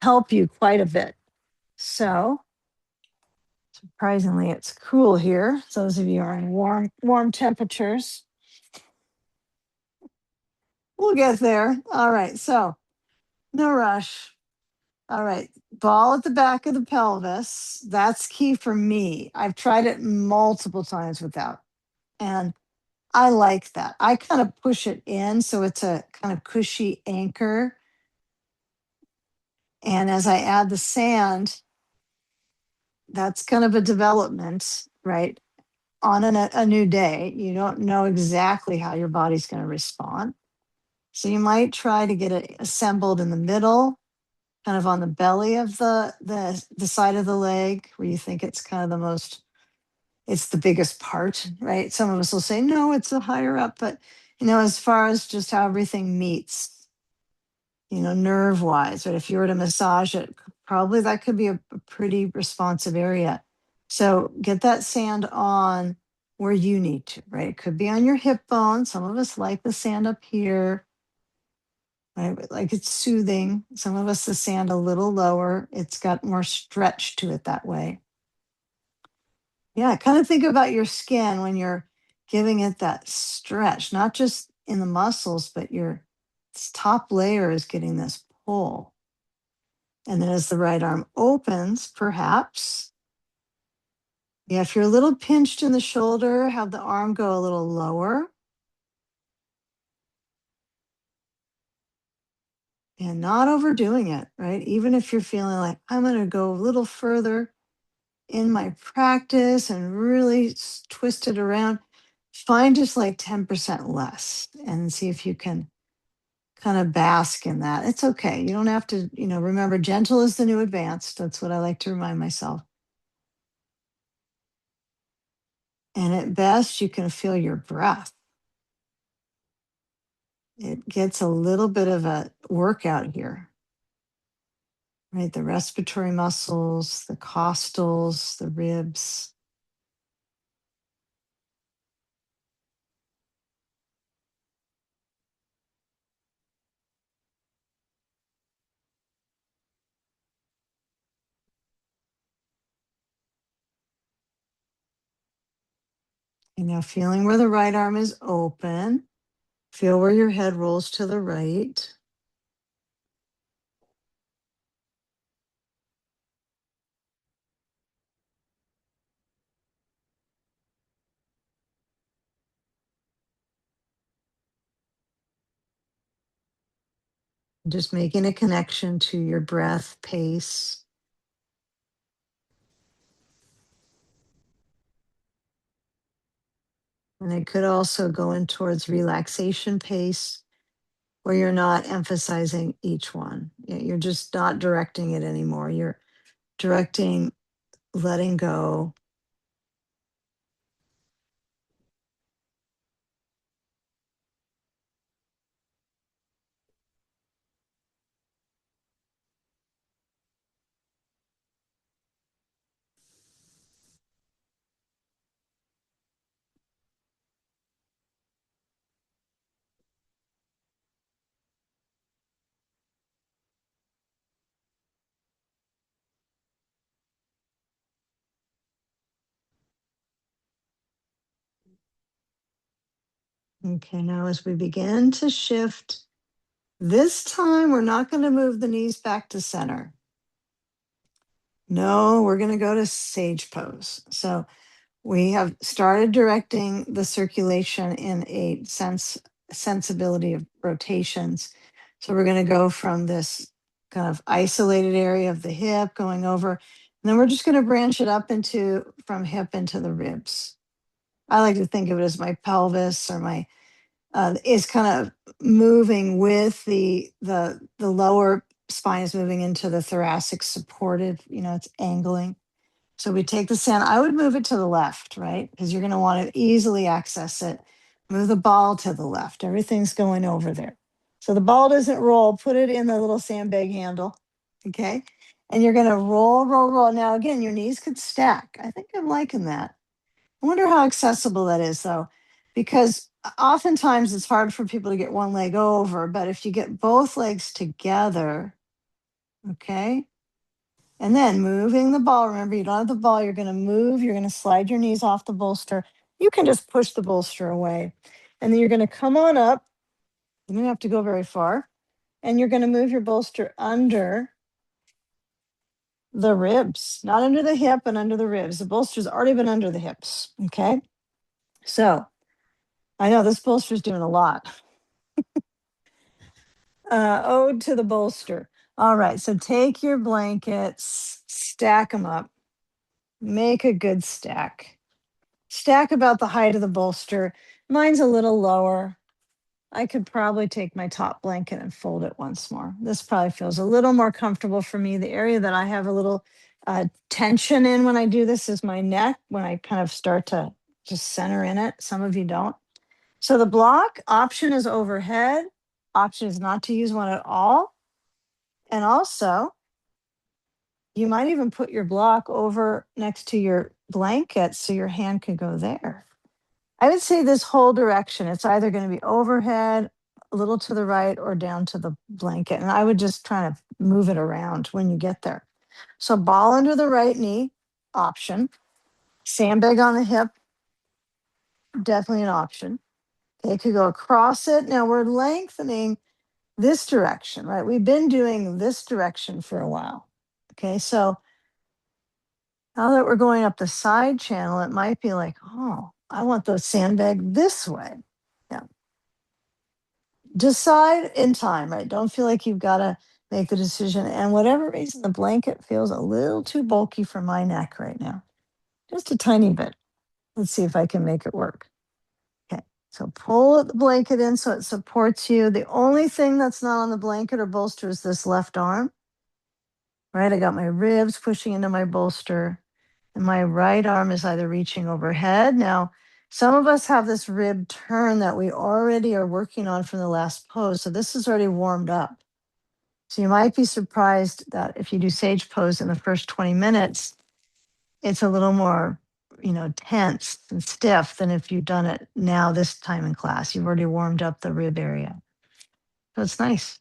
A: help you quite a bit. So surprisingly, it's cool here. So those of you who are in warm temperatures, we'll get there. All right. So no rush. All right. Ball at the back of the pelvis. That's key for me. I've tried it multiple times without. And I like that. I kind of push it in so it's a kind of cushy anchor. And as I add the sand, that's kind of a development, right? on a new day, you don't know exactly how your body's going to respond. So you might try to get it assembled in the middle, kind of on the belly of the side of the leg where you think it's kind of the most, it's the biggest part, right? Some of us will say, no, it's a higher up, but as far as just how everything meets, nerve wise, right? If you were to massage it, probably that could be a pretty responsive area. So get that sand on where you need to, right? It could be on your hip bone. Some of us like the sand up here, right? Like it's soothing. Some of us, the sand a little lower. It's got more stretch to it that way. Yeah, kind of think about your skin when you're giving it that stretch, not just in the muscles, but your top layer is getting this pull. And then as the right arm opens, perhaps, yeah, if you're a little pinched in the shoulder, have the arm go a little lower and not overdoing it, right? Even if you're feeling like, I'm going to go a little further in my practice and really twist it around, find just like 10% less and see if you can kind of bask in that. It's okay. You don't have to, remember, gentle is the new advanced. That's what I like to remind myself. And at best, you can feel your breath. It gets a little bit of a workout here, right? The respiratory muscles, the costals, the ribs. Feeling where the right arm is open. Feel where your head rolls to the right. Just making a connection to your breath pace. And it could also go in towards relaxation pace where you're not emphasizing each one. You're just not directing it anymore. You're directing letting go. Okay, now as we begin to shift, this time we're not going to move the knees back to center. No, we're going to go to sage pose. So we have started directing the circulation in a sensibility of rotations. So we're going to go from this kind of isolated area of the hip going over, and then we're just going to branch it up into from hip into the ribs. I like to think of it as my pelvis or my is kind of moving with the lower spine is moving into the thoracic supportive. It's angling. So we take the sand. I would move it to the left, right? Because you're going to want to easily access it. Move the ball to the left. Everything's going over there. So the ball doesn't roll. Put it in the little sandbag handle. Okay. And you're going to roll, roll, roll. Now, again, your knees could stack. I think I'm liking that. I wonder how accessible that is, though, because oftentimes it's hard for people to get one leg over. But if you get both legs together, okay, and then moving the ball. Remember, you don't have the ball. You're going to move. You're going to slide your knees off the bolster. You can just push the bolster away. And then you're going to come on up. You don't have to go very far. And you're going to move your bolster under the ribs, not under the hip, but under the ribs. The bolster's already been under the hips. Okay. So I know this bolster's doing a lot. Ode to the bolster. All right. So take your blankets, stack them up, make a good stack. stack about the height of the bolster. Mine's a little lower. I could probably take my top blanket and fold it once more. This probably feels a little more comfortable for me. The area that I have a little tension in when I do this is my neck, when I kind of start to just center in it. Some of you don't. So the block option is overhead. Option is not to use one at all. And also, you might even put your block over next to your blanket so your hand could go there. I would say this whole direction, it's either going to be overhead, a little to the right, or down to the blanket. And I would just try to move it around when you get there. So ball under the right knee, option. Sandbag on the hip, definitely an option. Okay, could go across it. Now we're lengthening this direction, right? We've been doing this direction for a while. Okay, so now that we're going up the side channel, it might be like, oh, I want the sandbag this way. Yeah. Decide in time, right? Don't feel like you've got to make the decision. And whatever reason, the blanket feels a little too bulky for my neck right now. Just a tiny bit. Let's see if I can make it work. Okay. So pull the blanket in so it supports you. The only thing that's not on the blanket or bolster is this left arm, right? I got my ribs pushing into my bolster, and my right arm is either reaching overhead. Now, some of us have this rib turn that we already are working on from the last pose. So this is already warmed up. So you might be surprised that if you do sage pose in the first 20 minutes, it's a little more, tense and stiff than if you've done it now this time in class. You've already warmed up the rib area. So it's nice.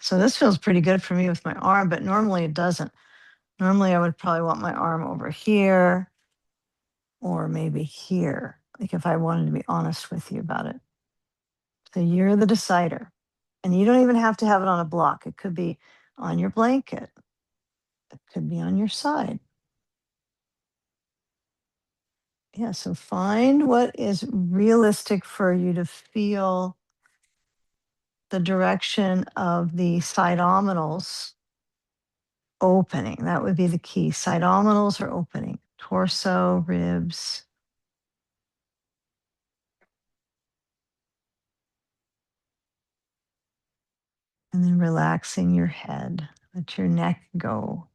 A: So this feels pretty good for me with my arm, but normally it doesn't. Normally I would probably want my arm over here or maybe here, like if I wanted to be honest with you about it. So you're the decider. And you don't even have to have it on a block. It could be on your blanket. It could be on your side. Yeah, so find what is realistic for you to feel the direction of the sidominals opening. That would be the key. Sidominals are opening. Torso, ribs. And then relaxing your head. Let your neck go.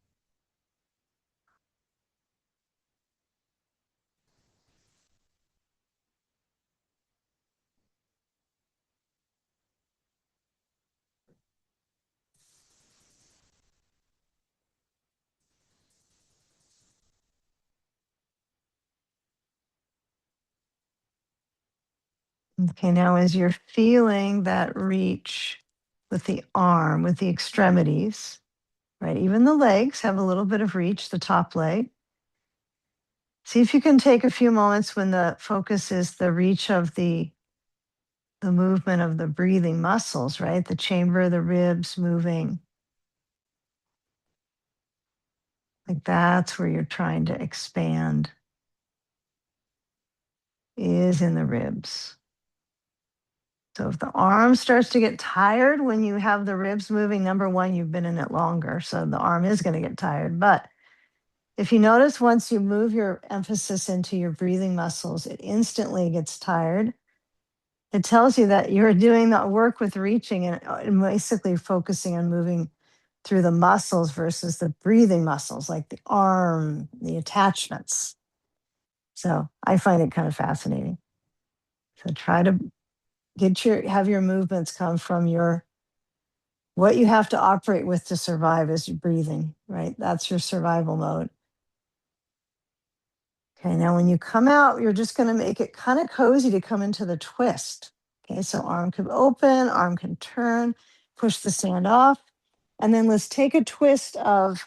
A: Okay, now as you're feeling that reach with the arm, with the extremities, right? Even the legs have a little bit of reach, the top leg. See if you can take a few moments when the focus is the reach of the movement of the breathing muscles, right? The chamber, the ribs moving. Like that's where you're trying to expand, is in the ribs. So if the arm starts to get tired when you have the ribs moving, number one, you've been in it longer. So the arm is going to get tired. But if you notice, once you move your emphasis into your breathing muscles, it instantly gets tired. It tells you that you're doing the work with reaching and basically focusing on moving through the muscles versus the breathing muscles, like the arm, the attachments. So I find it kind of fascinating. So try to have your movements come from what you have to operate with to survive is your breathing, right? That's your survival mode. Okay, now when you come out, you're just going to make it kind of cozy to come into the twist. Okay, so arm can open, arm can turn, push the sand off. And then let's take a twist of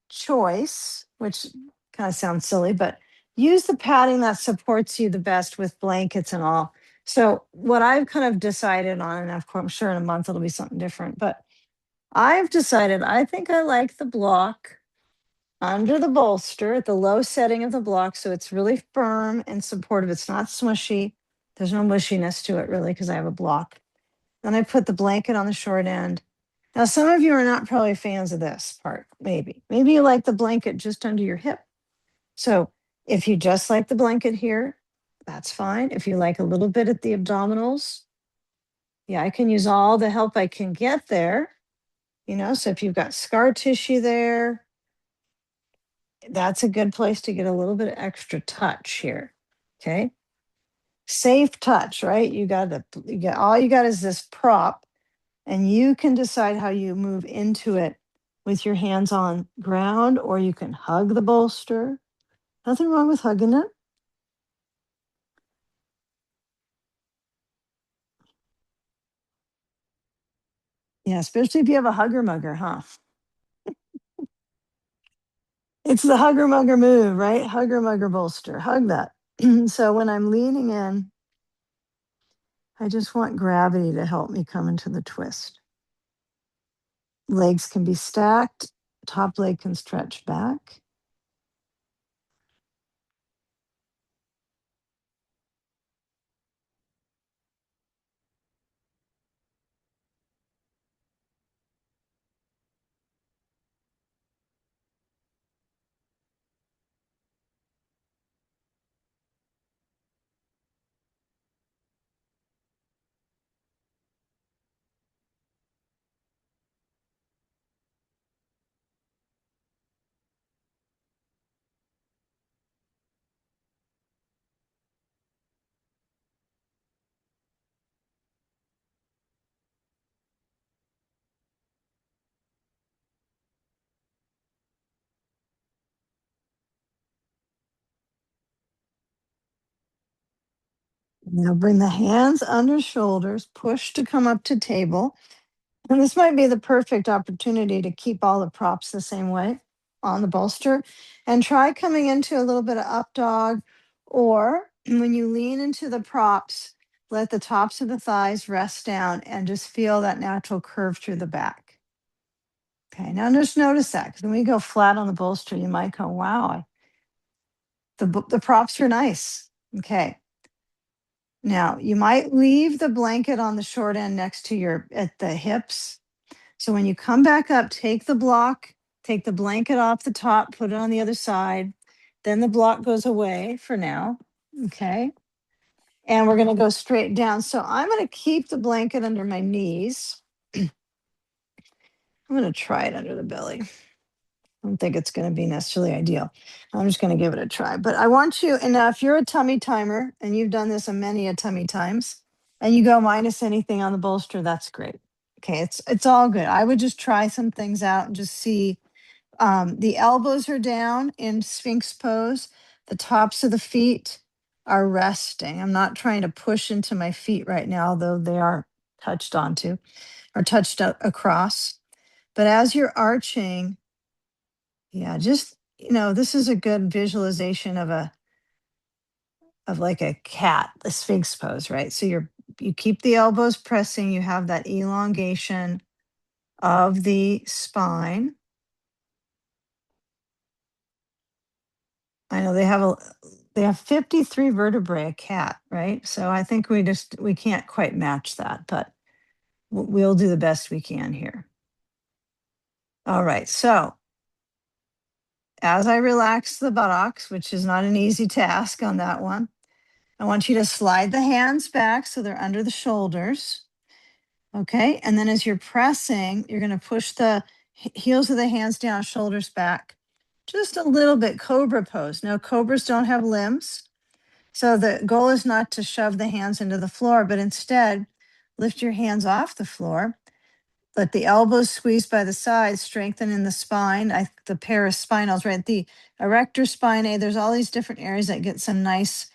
A: choice, which kind of sounds silly, but use the padding that supports you the best with blankets and all. So what I've kind of decided on, and of course, I'm sure in a month it'll be something different, but I've decided I think I like the block under the bolster at the low setting of the block. So it's really firm and supportive. It's not smushy. There's no mushiness to it really because I have a block. Then I put the blanket on the short end. Now, some of you are not probably fans of this part, maybe. Maybe you like the blanket just under your hip. So If you just like the blanket here, that's fine. If you like a little bit at the abdominals, yeah, I can use all the help I can get there. So if you've got scar tissue there, that's a good place to get a little bit of extra touch here. Okay. Safe touch, right? All you got is this prop, and you can decide how you move into it with your hands on ground, or you can hug the bolster. Nothing wrong with hugging it. Yeah, especially if you have a hugger mugger, huh? It's the hugger mugger move, right? Hugger mugger bolster. Hug that. So when I'm leaning in, I just want gravity to help me come into the twist. Legs can be stacked, top leg can stretch back. Now bring the hands under shoulders, push to come up to table. And this might be the perfect opportunity to keep all the props the same way on the bolster, and try coming into a little bit of up dog, or when you lean into the props, let the tops of the thighs rest down and just feel that natural curve through the back. Okay, now just notice that, because when we go flat on the bolster, you might go, wow, the props are nice. Okay. Now you might leave the blanket on the short end next to your at the hips. So when you come back up, take the block, take the blanket off the top, put it on the other side. Then the block goes away for now. Okay. And we're going to go straight down. So I'm going to keep the blanket under my knees. I'm going to try it under the belly. I don't think it's going to be necessarily ideal. I'm just going to give it a try. But I want you, and now if you're a tummy timer and you've done this a many a tummy times, and you go minus anything on the bolster, that's great. Okay, it's all good. I would just try some things out and just see. The elbows are down in Sphinx pose. The tops of the feet are resting. I'm not trying to push into my feet right now, although they are touched onto or touched across. But as you're arching, yeah, just this is a good visualization of like a cat, a sphinx pose, right? So you keep the elbows pressing, you have that elongation of the spine. I know they have 53 vertebrae, a cat, right? So I think we can't quite match that, but we'll do the best we can here. All right. So as I relax the buttocks, which is not an easy task on that one, I want you to slide the hands back so they're under the shoulders. Okay. And then as you're pressing, you're going to push the heels of the hands down, shoulders back, just a little bit. Cobra pose. No, cobras don't have limbs. So the goal is not to shove the hands into the floor, but instead lift your hands off the floor. Let the elbows squeeze by the sides, strengthen in the spine, the paraspinals, right? The erector spinae, there's all these different areas that get some nice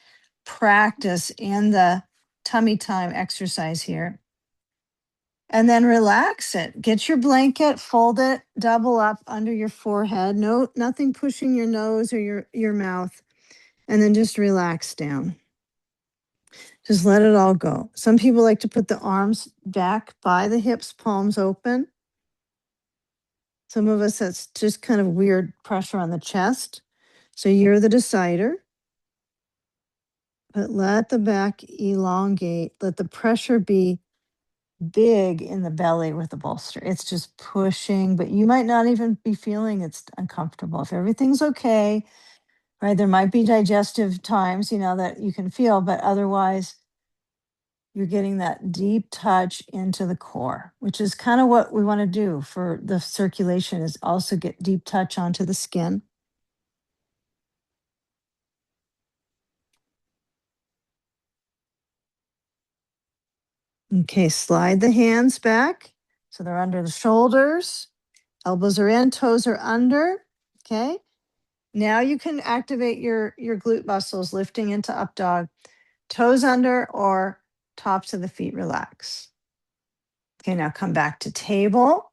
A: practice in the tummy time exercise here. And then relax it. Get your blanket, fold it, double up under your forehead. No, nothing pushing your nose or your mouth. And then just relax down. Just let it all go. Some people like to put the arms back by the hips, palms open. Some of us, that's just kind of weird pressure on the chest. So you're the decider. But let the back elongate. Let the pressure be big in the belly with the bolster. It's just pushing, but you might not even be feeling it's uncomfortable. If everything's okay, right? There might be digestive times, that you can feel, but otherwise you're getting that deep touch into the core, which is kind of what we want to do for the circulation, is also get deep touch onto the skin. Okay, slide the hands back so they're under the shoulders. Elbows are in, toes are under. Okay. Now you can activate your glute muscles, lifting into up dog, toes under or tops of the feet relax. Okay, now come back to table.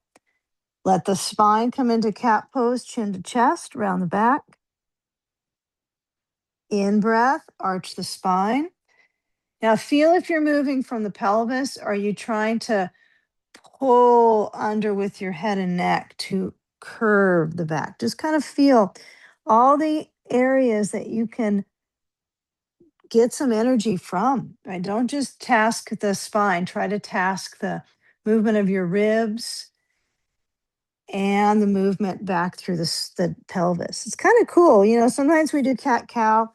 A: Let the spine come into cat pose, chin to chest, round the back. In breath, arch the spine. Now feel if you're moving from the pelvis. Are you trying to pull under with your head and neck to curve the back? Just kind of feel all the areas that you can get some energy from, right? Don't just task the spine, try to task the movement of your ribs and the movement back through the pelvis. It's kind of cool. Sometimes we do cat cow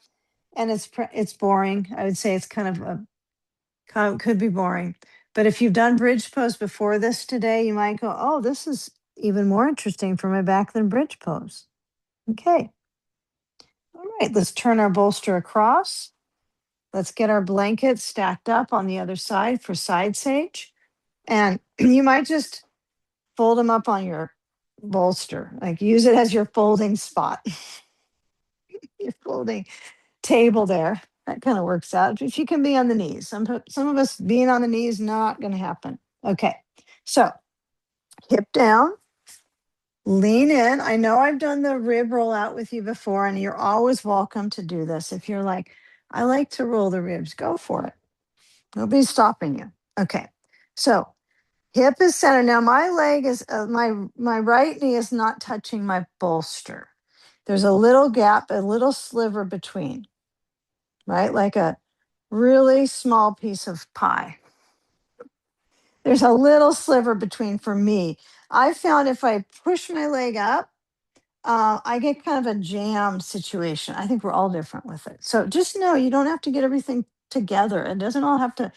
A: and it's boring. I would say it's could be boring. But if you've done bridge pose before this today, you might go, oh, this is even more interesting for my back than bridge pose. Okay. All right, let's turn our bolster across. Let's get our blankets stacked up on the other side for side sage. And you might just fold them up on your bolster, like use it as your folding spot, your folding table there. That kind of works out. If you can be on the knees, some of us being on the knees, not going to happen. Okay. So hip down, lean in. I know I've done the rib roll out with you before, and you're always welcome to do this. If you're like, I like to roll the ribs, go for it. Nobody's stopping you. Okay. So hip is center. Now my leg is my right knee is not touching my bolster. There's a little gap, a little sliver between, right? Like a really small piece of pie. There's a little sliver between for me. I found if I push my leg up, I get kind of a jammed situation. I think we're all different with it. So just know you don't have to get everything together. It doesn't all have to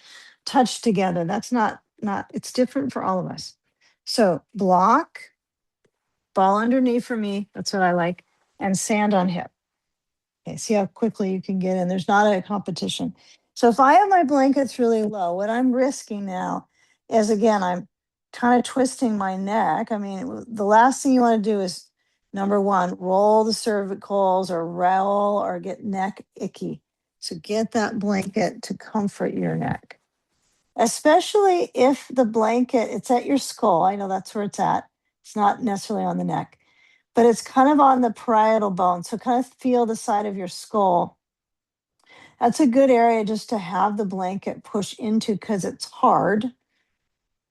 A: touch together. That's not it's different for all of us. So block, ball underneath for me. That's what I like. And sand on hip. Okay, see how quickly you can get in. There's not a competition. So if I have my blankets really low, what I'm risking now is, again, I'm kind of twisting my neck. I mean, the last thing you want to do is, number one, roll the cervicals or roll or get neck icky. So get that blanket to comfort your neck, especially if the blanket, it's at your skull. I know that's where it's at. It's not necessarily on the neck, but it's kind of on the parietal bone. So kind of feel the side of your skull. That's a good area just to have the blanket push into, because it's hard,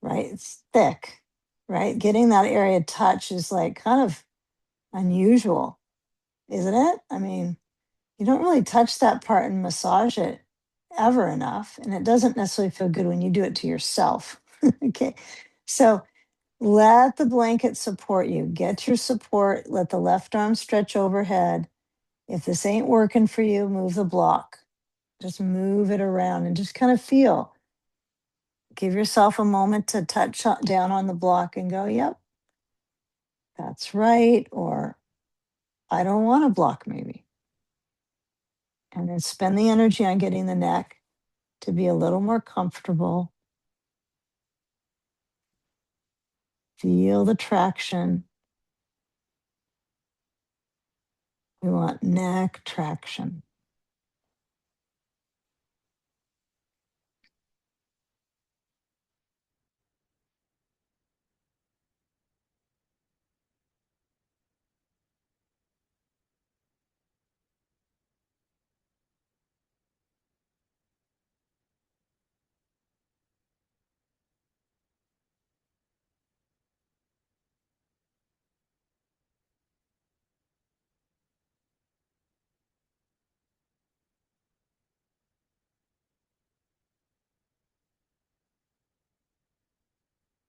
A: right? It's thick, right? Getting that area touch is like kind of unusual, isn't it? I mean, you don't really touch that part and massage it ever enough. And it doesn't necessarily feel good when you do it to yourself. Okay. So let the blanket support you. Get your support. Let the left arm stretch overhead. If this ain't working for you, move the block. Just move it around and just kind of feel. Give yourself a moment to touch down on the block and go, yep, that's right. Or I don't want to block, maybe. And then spend the energy on getting the neck to be a little more comfortable. Feel the traction. We want neck traction.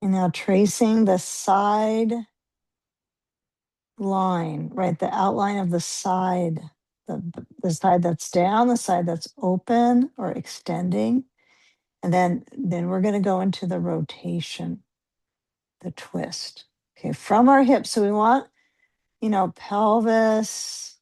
A: And now tracing the side line, right? The outline of the side, the side that's down, the side that's open or extending. And then we're going to go into the rotation, the twist. Okay, from our hips. So we want, pelvis,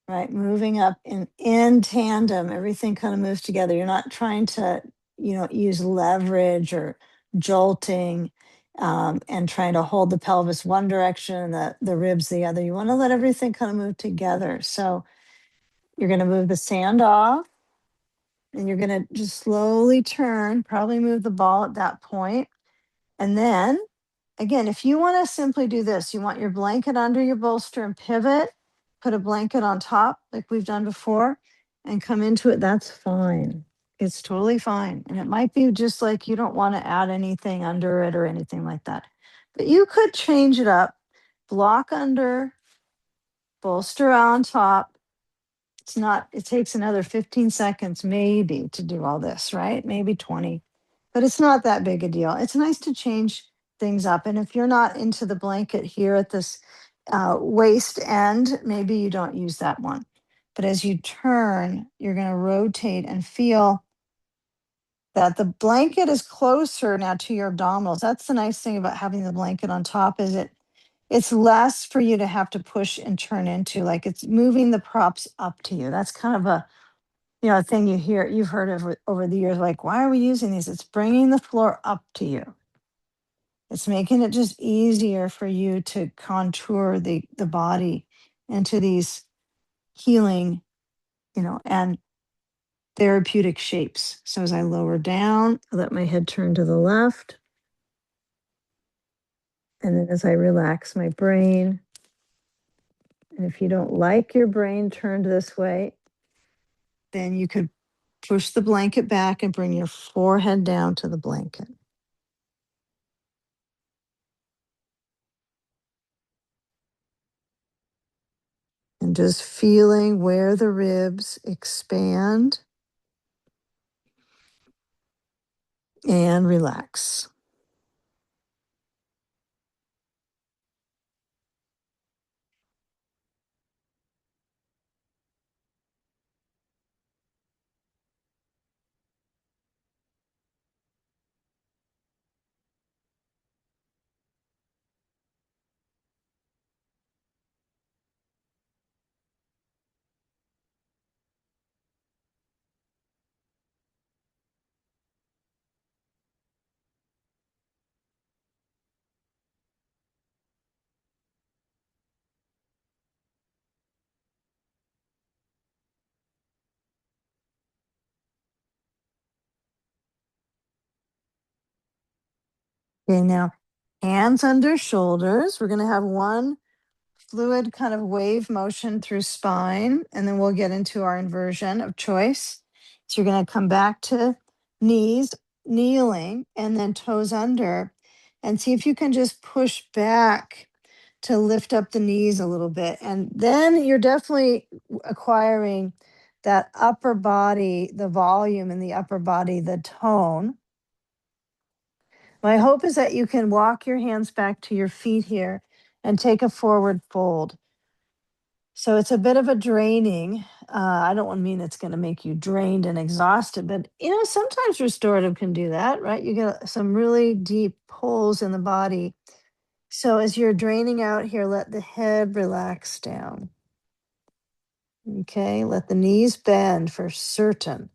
A: right, moving up in tandem. Everything kind of moves together. You're not trying to, use leverage or jolting and trying to hold the pelvis one direction and the ribs the other. You want to let everything kind of move together. So you're going to move the sand off and you're going to just slowly turn, probably move the ball at that point. And then again, if you want to simply do this, you want your blanket under your bolster and pivot, put a blanket on top like we've done before and come into it, that's fine. It's totally fine. And it might be just like you don't want to add anything under it or anything like that. But you could change it up, block under, bolster on top. It takes another 15 seconds maybe to do all this, right? Maybe 20, but it's not that big a deal. It's nice to change things up. And if you're not into the blanket here at this waist end, maybe you don't use that one. But as you turn, you're going to rotate and feel that the blanket is closer now to your abdominals. That's the nice thing about having the blanket on top is it's less for you to have to push and turn into, like it's moving the props up to you. That's kind of a thing you've heard of over the years, like, why are we using these? It's bringing the floor up to you. It's making it just easier for you to contour the body into these healing, and therapeutic shapes. So as I lower down, I let my head turn to the left. And then as I relax my brain, and if you don't like your brain turned this way, then you could push the blanket back and bring your forehead down to the blanket. And just feeling where the ribs expand and relax. Okay, now hands under shoulders. We're going to have one fluid kind of wave motion through spine, and then we'll get into our inversion of choice. So you're going to come back to knees, kneeling, and then toes under, and see if you can just push back to lift up the knees a little bit. And then you're definitely acquiring that upper body, the volume in the upper body, the tone. My hope is that you can walk your hands back to your feet here and take a forward fold. So it's a bit of a draining. I don't mean it's going to make you drained and exhausted, but sometimes restorative can do that, right? You get some really deep pulls in the body. So as you're draining out here, let the head relax down. Okay, let the knees bend for certain.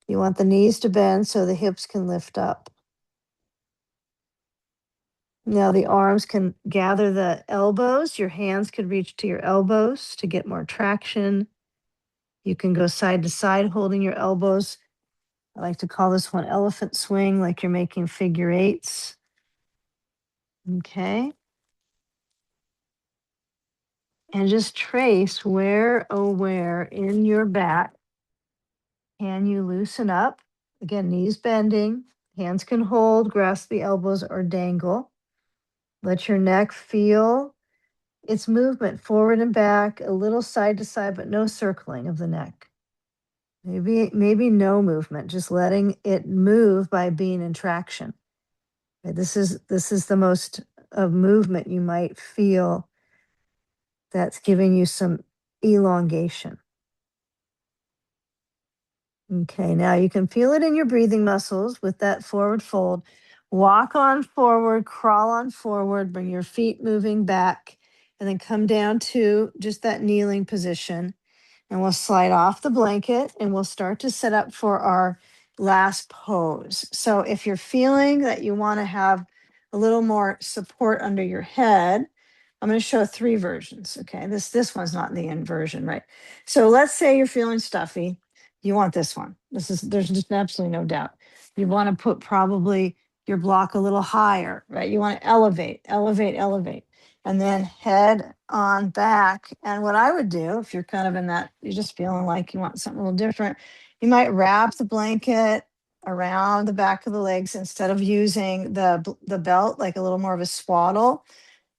A: You want the knees to bend so the hips can lift up. Now the arms can gather the elbows. Your hands could reach to your elbows to get more traction. You can go side to side holding your elbows. I like to call this one elephant swing, like you're making figure eights. Okay. And just trace where, oh, where in your back can you loosen up? Again, knees bending, hands can hold, grasp the elbows, or dangle. Let your neck feel its movement forward and back, a little side to side, but no circling of the neck. Maybe no movement, just letting it move by being in traction. Okay, this is the most of movement you might feel that's giving you some elongation. Okay, now you can feel it in your breathing muscles with that forward fold. Walk on forward, crawl on forward, bring your feet moving back, and then come down to just that kneeling position. And we'll slide off the blanket and we'll start to set up for our last pose. So if you're feeling that you want to have a little more support under your head, I'm going to show three versions. Okay, this one's not in the end version, right? So let's say you're feeling stuffy. You want this one. There's just absolutely no doubt. You want to put probably your block a little higher, right? You want to elevate, elevate, elevate, and then head on back. And what I would do, if you're kind of in that, you're just feeling like you want something a little different, you might wrap the blanket around the back of the legs instead of using the belt, like a little more of a swaddle.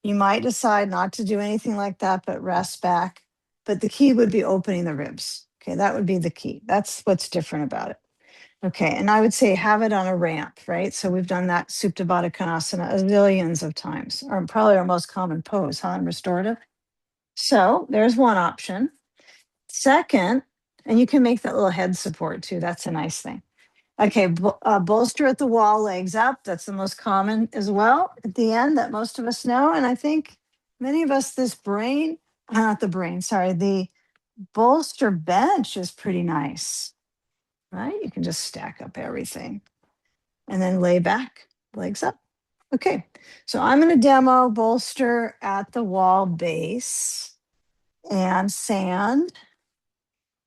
A: You might decide not to do anything like that, but rest back. But the key would be opening the ribs. Okay, that would be the key. That's what's different about it. Okay, and I would say have it on a ramp, right? So we've done that Supta Baddha Konasana a zillions of times, or probably our most common pose, huh, in restorative. So there's one option. Second, and you can make that little head support too. That's a nice thing. Okay, bolster at the wall, legs up. That's the most common as well at the end that most of us know. And I think many of us, not the brain, sorry, the bolster bench is pretty nice, right? You can just stack up everything and then lay back, legs up. Okay, so I'm going to demo bolster at the wall base and sand.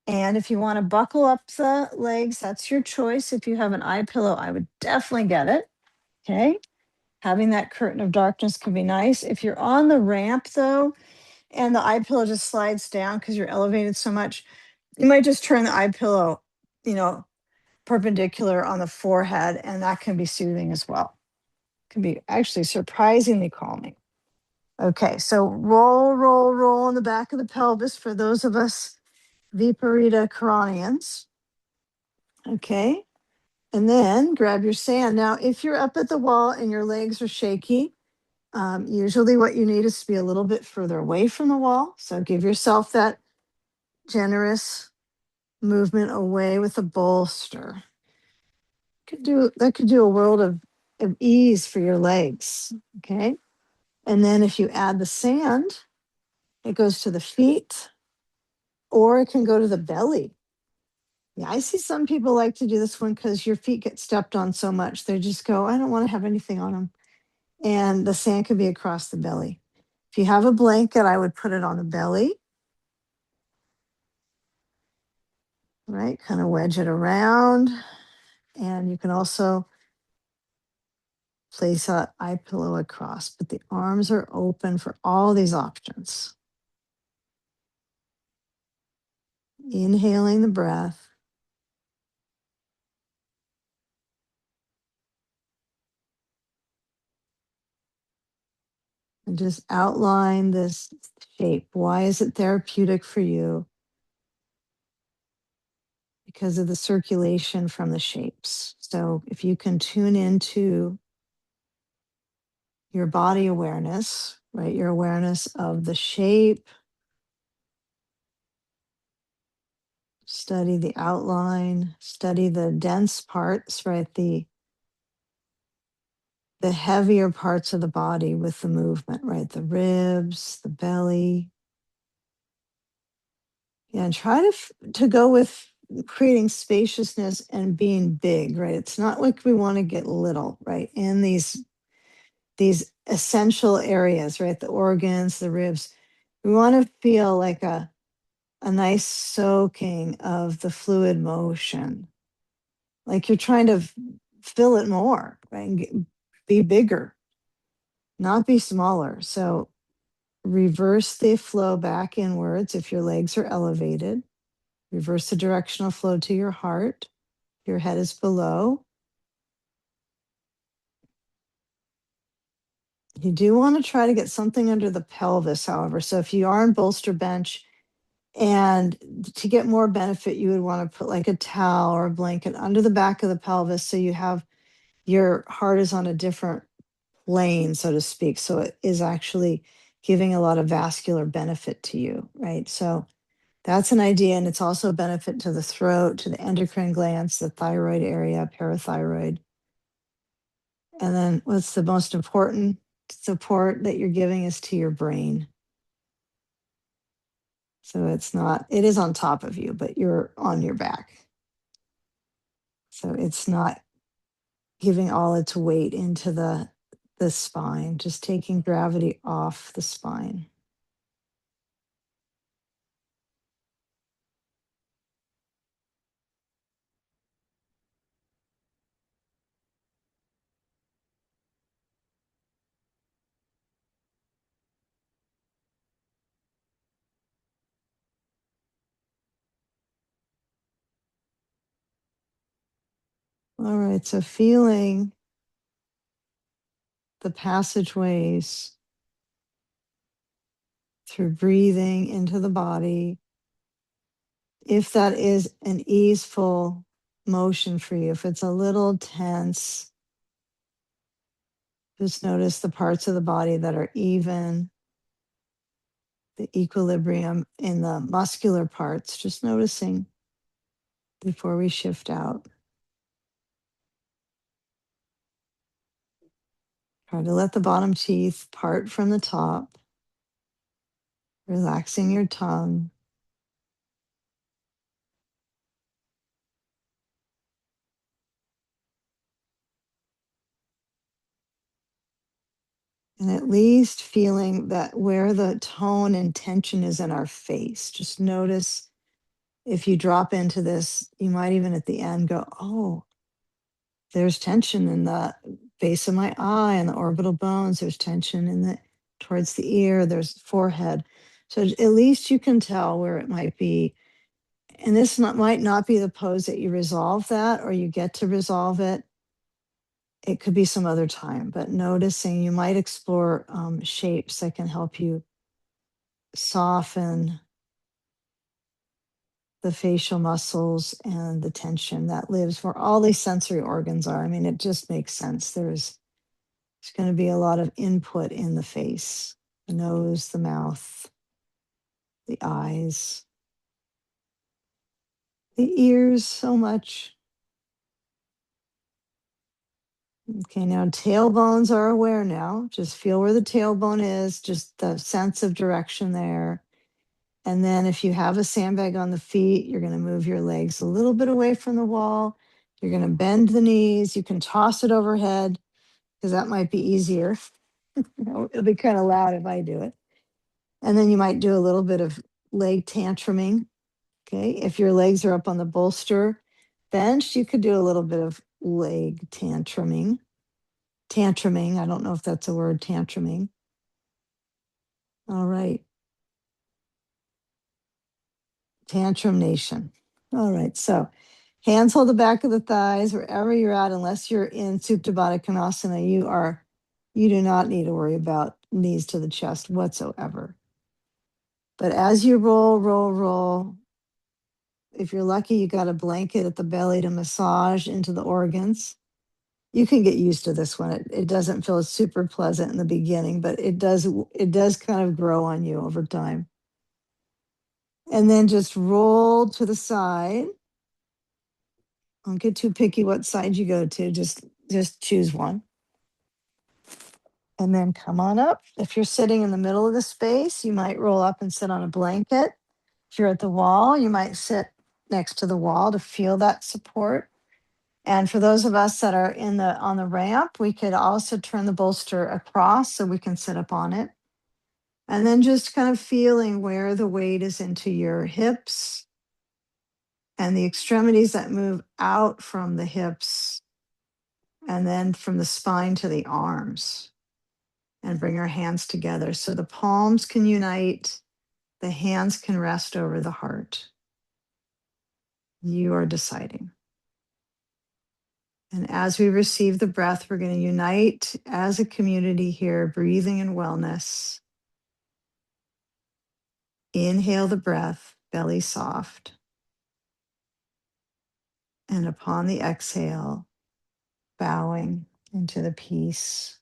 A: And if you want to buckle up the legs, that's your choice. If you have an eye pillow, I would definitely get it. Okay. Having that curtain of darkness can be nice. If you're on the ramp though, and the eye pillow just slides down because you're elevated so much, you might just turn the eye pillow, perpendicular on the forehead, and that can be soothing as well. Can be actually surprisingly calming. Okay, so roll, roll, roll on the back of the pelvis for those of us Viparita Karanians. Okay, and then grab your sand. Now, if you're up at the wall and your legs are shaky, usually what you need is to be a little bit further away from the wall. So give yourself that generous movement away with a bolster. That could do a world of ease for your legs. Okay. And then if you add the sand, it goes to the feet or it can go to the belly. Yeah, I see some people like to do this one because your feet get stepped on so much. They just go, I don't want to have anything on them. And the sand can be across the belly. If you have a blanket, I would put it on the belly. Right, kind of wedge it around. And you can also place an eye pillow across, but the arms are open for all these options. Inhaling the breath. And just outline this shape. Why is it therapeutic for you? Because of the circulation from the shapes. So if you can tune into your body awareness, right, your awareness of the shape, study the outline, study the dense parts, right, the heavier parts of the body with the movement, right, the ribs, the belly. Yeah, and try to go with creating spaciousness and being big, right? It's not like we want to get little, right? In these essential areas, right? The organs, the ribs. We want to feel like a nice soaking of the fluid motion. Like you're trying to fill it more, right? And be bigger, not be smaller. So reverse the flow back inwards if your legs are elevated. Reverse the directional flow to your heart. Your head is below. You do want to try to get something under the pelvis, however. So if you are in bolster bench, and to get more benefit, you would want to put like a towel or a blanket under the back of the pelvis so you have your heart is on a different plane, so to speak. So it is actually giving a lot of vascular benefit to you, right? So That's an idea. And it's also a benefit to the throat, to the endocrine glands, the thyroid area, parathyroid. And then what's the most important support that you're giving is to your brain. So it's not, it is on top of you, but you're on your back. So it's not giving all its weight into the spine, just taking gravity off the spine. All right, so feeling the passageways through breathing into the body. If that is an easeful motion for you, if it's a little tense, just notice the parts of the body that are even, the equilibrium in the muscular parts, just noticing before we shift out. Try to let the bottom teeth part from the top, relaxing your tongue. And at least feeling that where the tone and tension is in our face. Just notice if you drop into this, you might even at the end go, oh, there's tension in the base of my eye and the orbital bones. There's tension in the towards the ear. There's forehead. So at least you can tell where it might be. And this might not be the pose that you resolve that or you get to resolve it. It could be some other time, but noticing you might explore shapes that can help you soften the facial muscles and the tension that lives where all these sensory organs are. I mean, it just makes sense. There's going to be a lot of input in the face, the nose, the mouth, the eyes, the ears, so much. Okay, now tailbones are aware now. Just feel where the tailbone is, just the sense of direction there. And then if you have a sandbag on the feet, you're going to move your legs a little bit away from the wall. You're going to bend the knees. You can toss it overhead because that might be easier. It'll be kind of loud if I do it. And then you might do a little bit of leg tantruming. Okay. If your legs are up on the bolster bench, you could do a little bit of leg tantruming. Tantruming. I don't know if that's a word, tantruming. All right. Tantrum Nation. All right. So hands hold the back of the thighs wherever you're at, unless you're in Supta Baddha Konasana, you do not need to worry about knees to the chest whatsoever. But as you roll, roll, roll, if you're lucky, you got a blanket at the belly to massage into the organs. You can get used to this one. It doesn't feel super pleasant in the beginning, but it does kind of grow on you over time. And then just roll to the side. Don't get too picky what side you go to. Just choose one. And then come on up. If you're sitting in the middle of the space, you might roll up and sit on a blanket. If you're at the wall, you might sit next to the wall to feel that support. And for those of us that are on the ramp, we could also turn the bolster across so we can sit up on it. And then just kind of feeling where the weight is into your hips and the extremities that move out from the hips and then from the spine to the arms. And bring our hands together so the palms can unite, the hands can rest over the heart. You are deciding. And as we receive the breath, we're going to unite as a community here, breathing in wellness. Inhale the breath, belly soft. And upon the exhale, bowing into the peace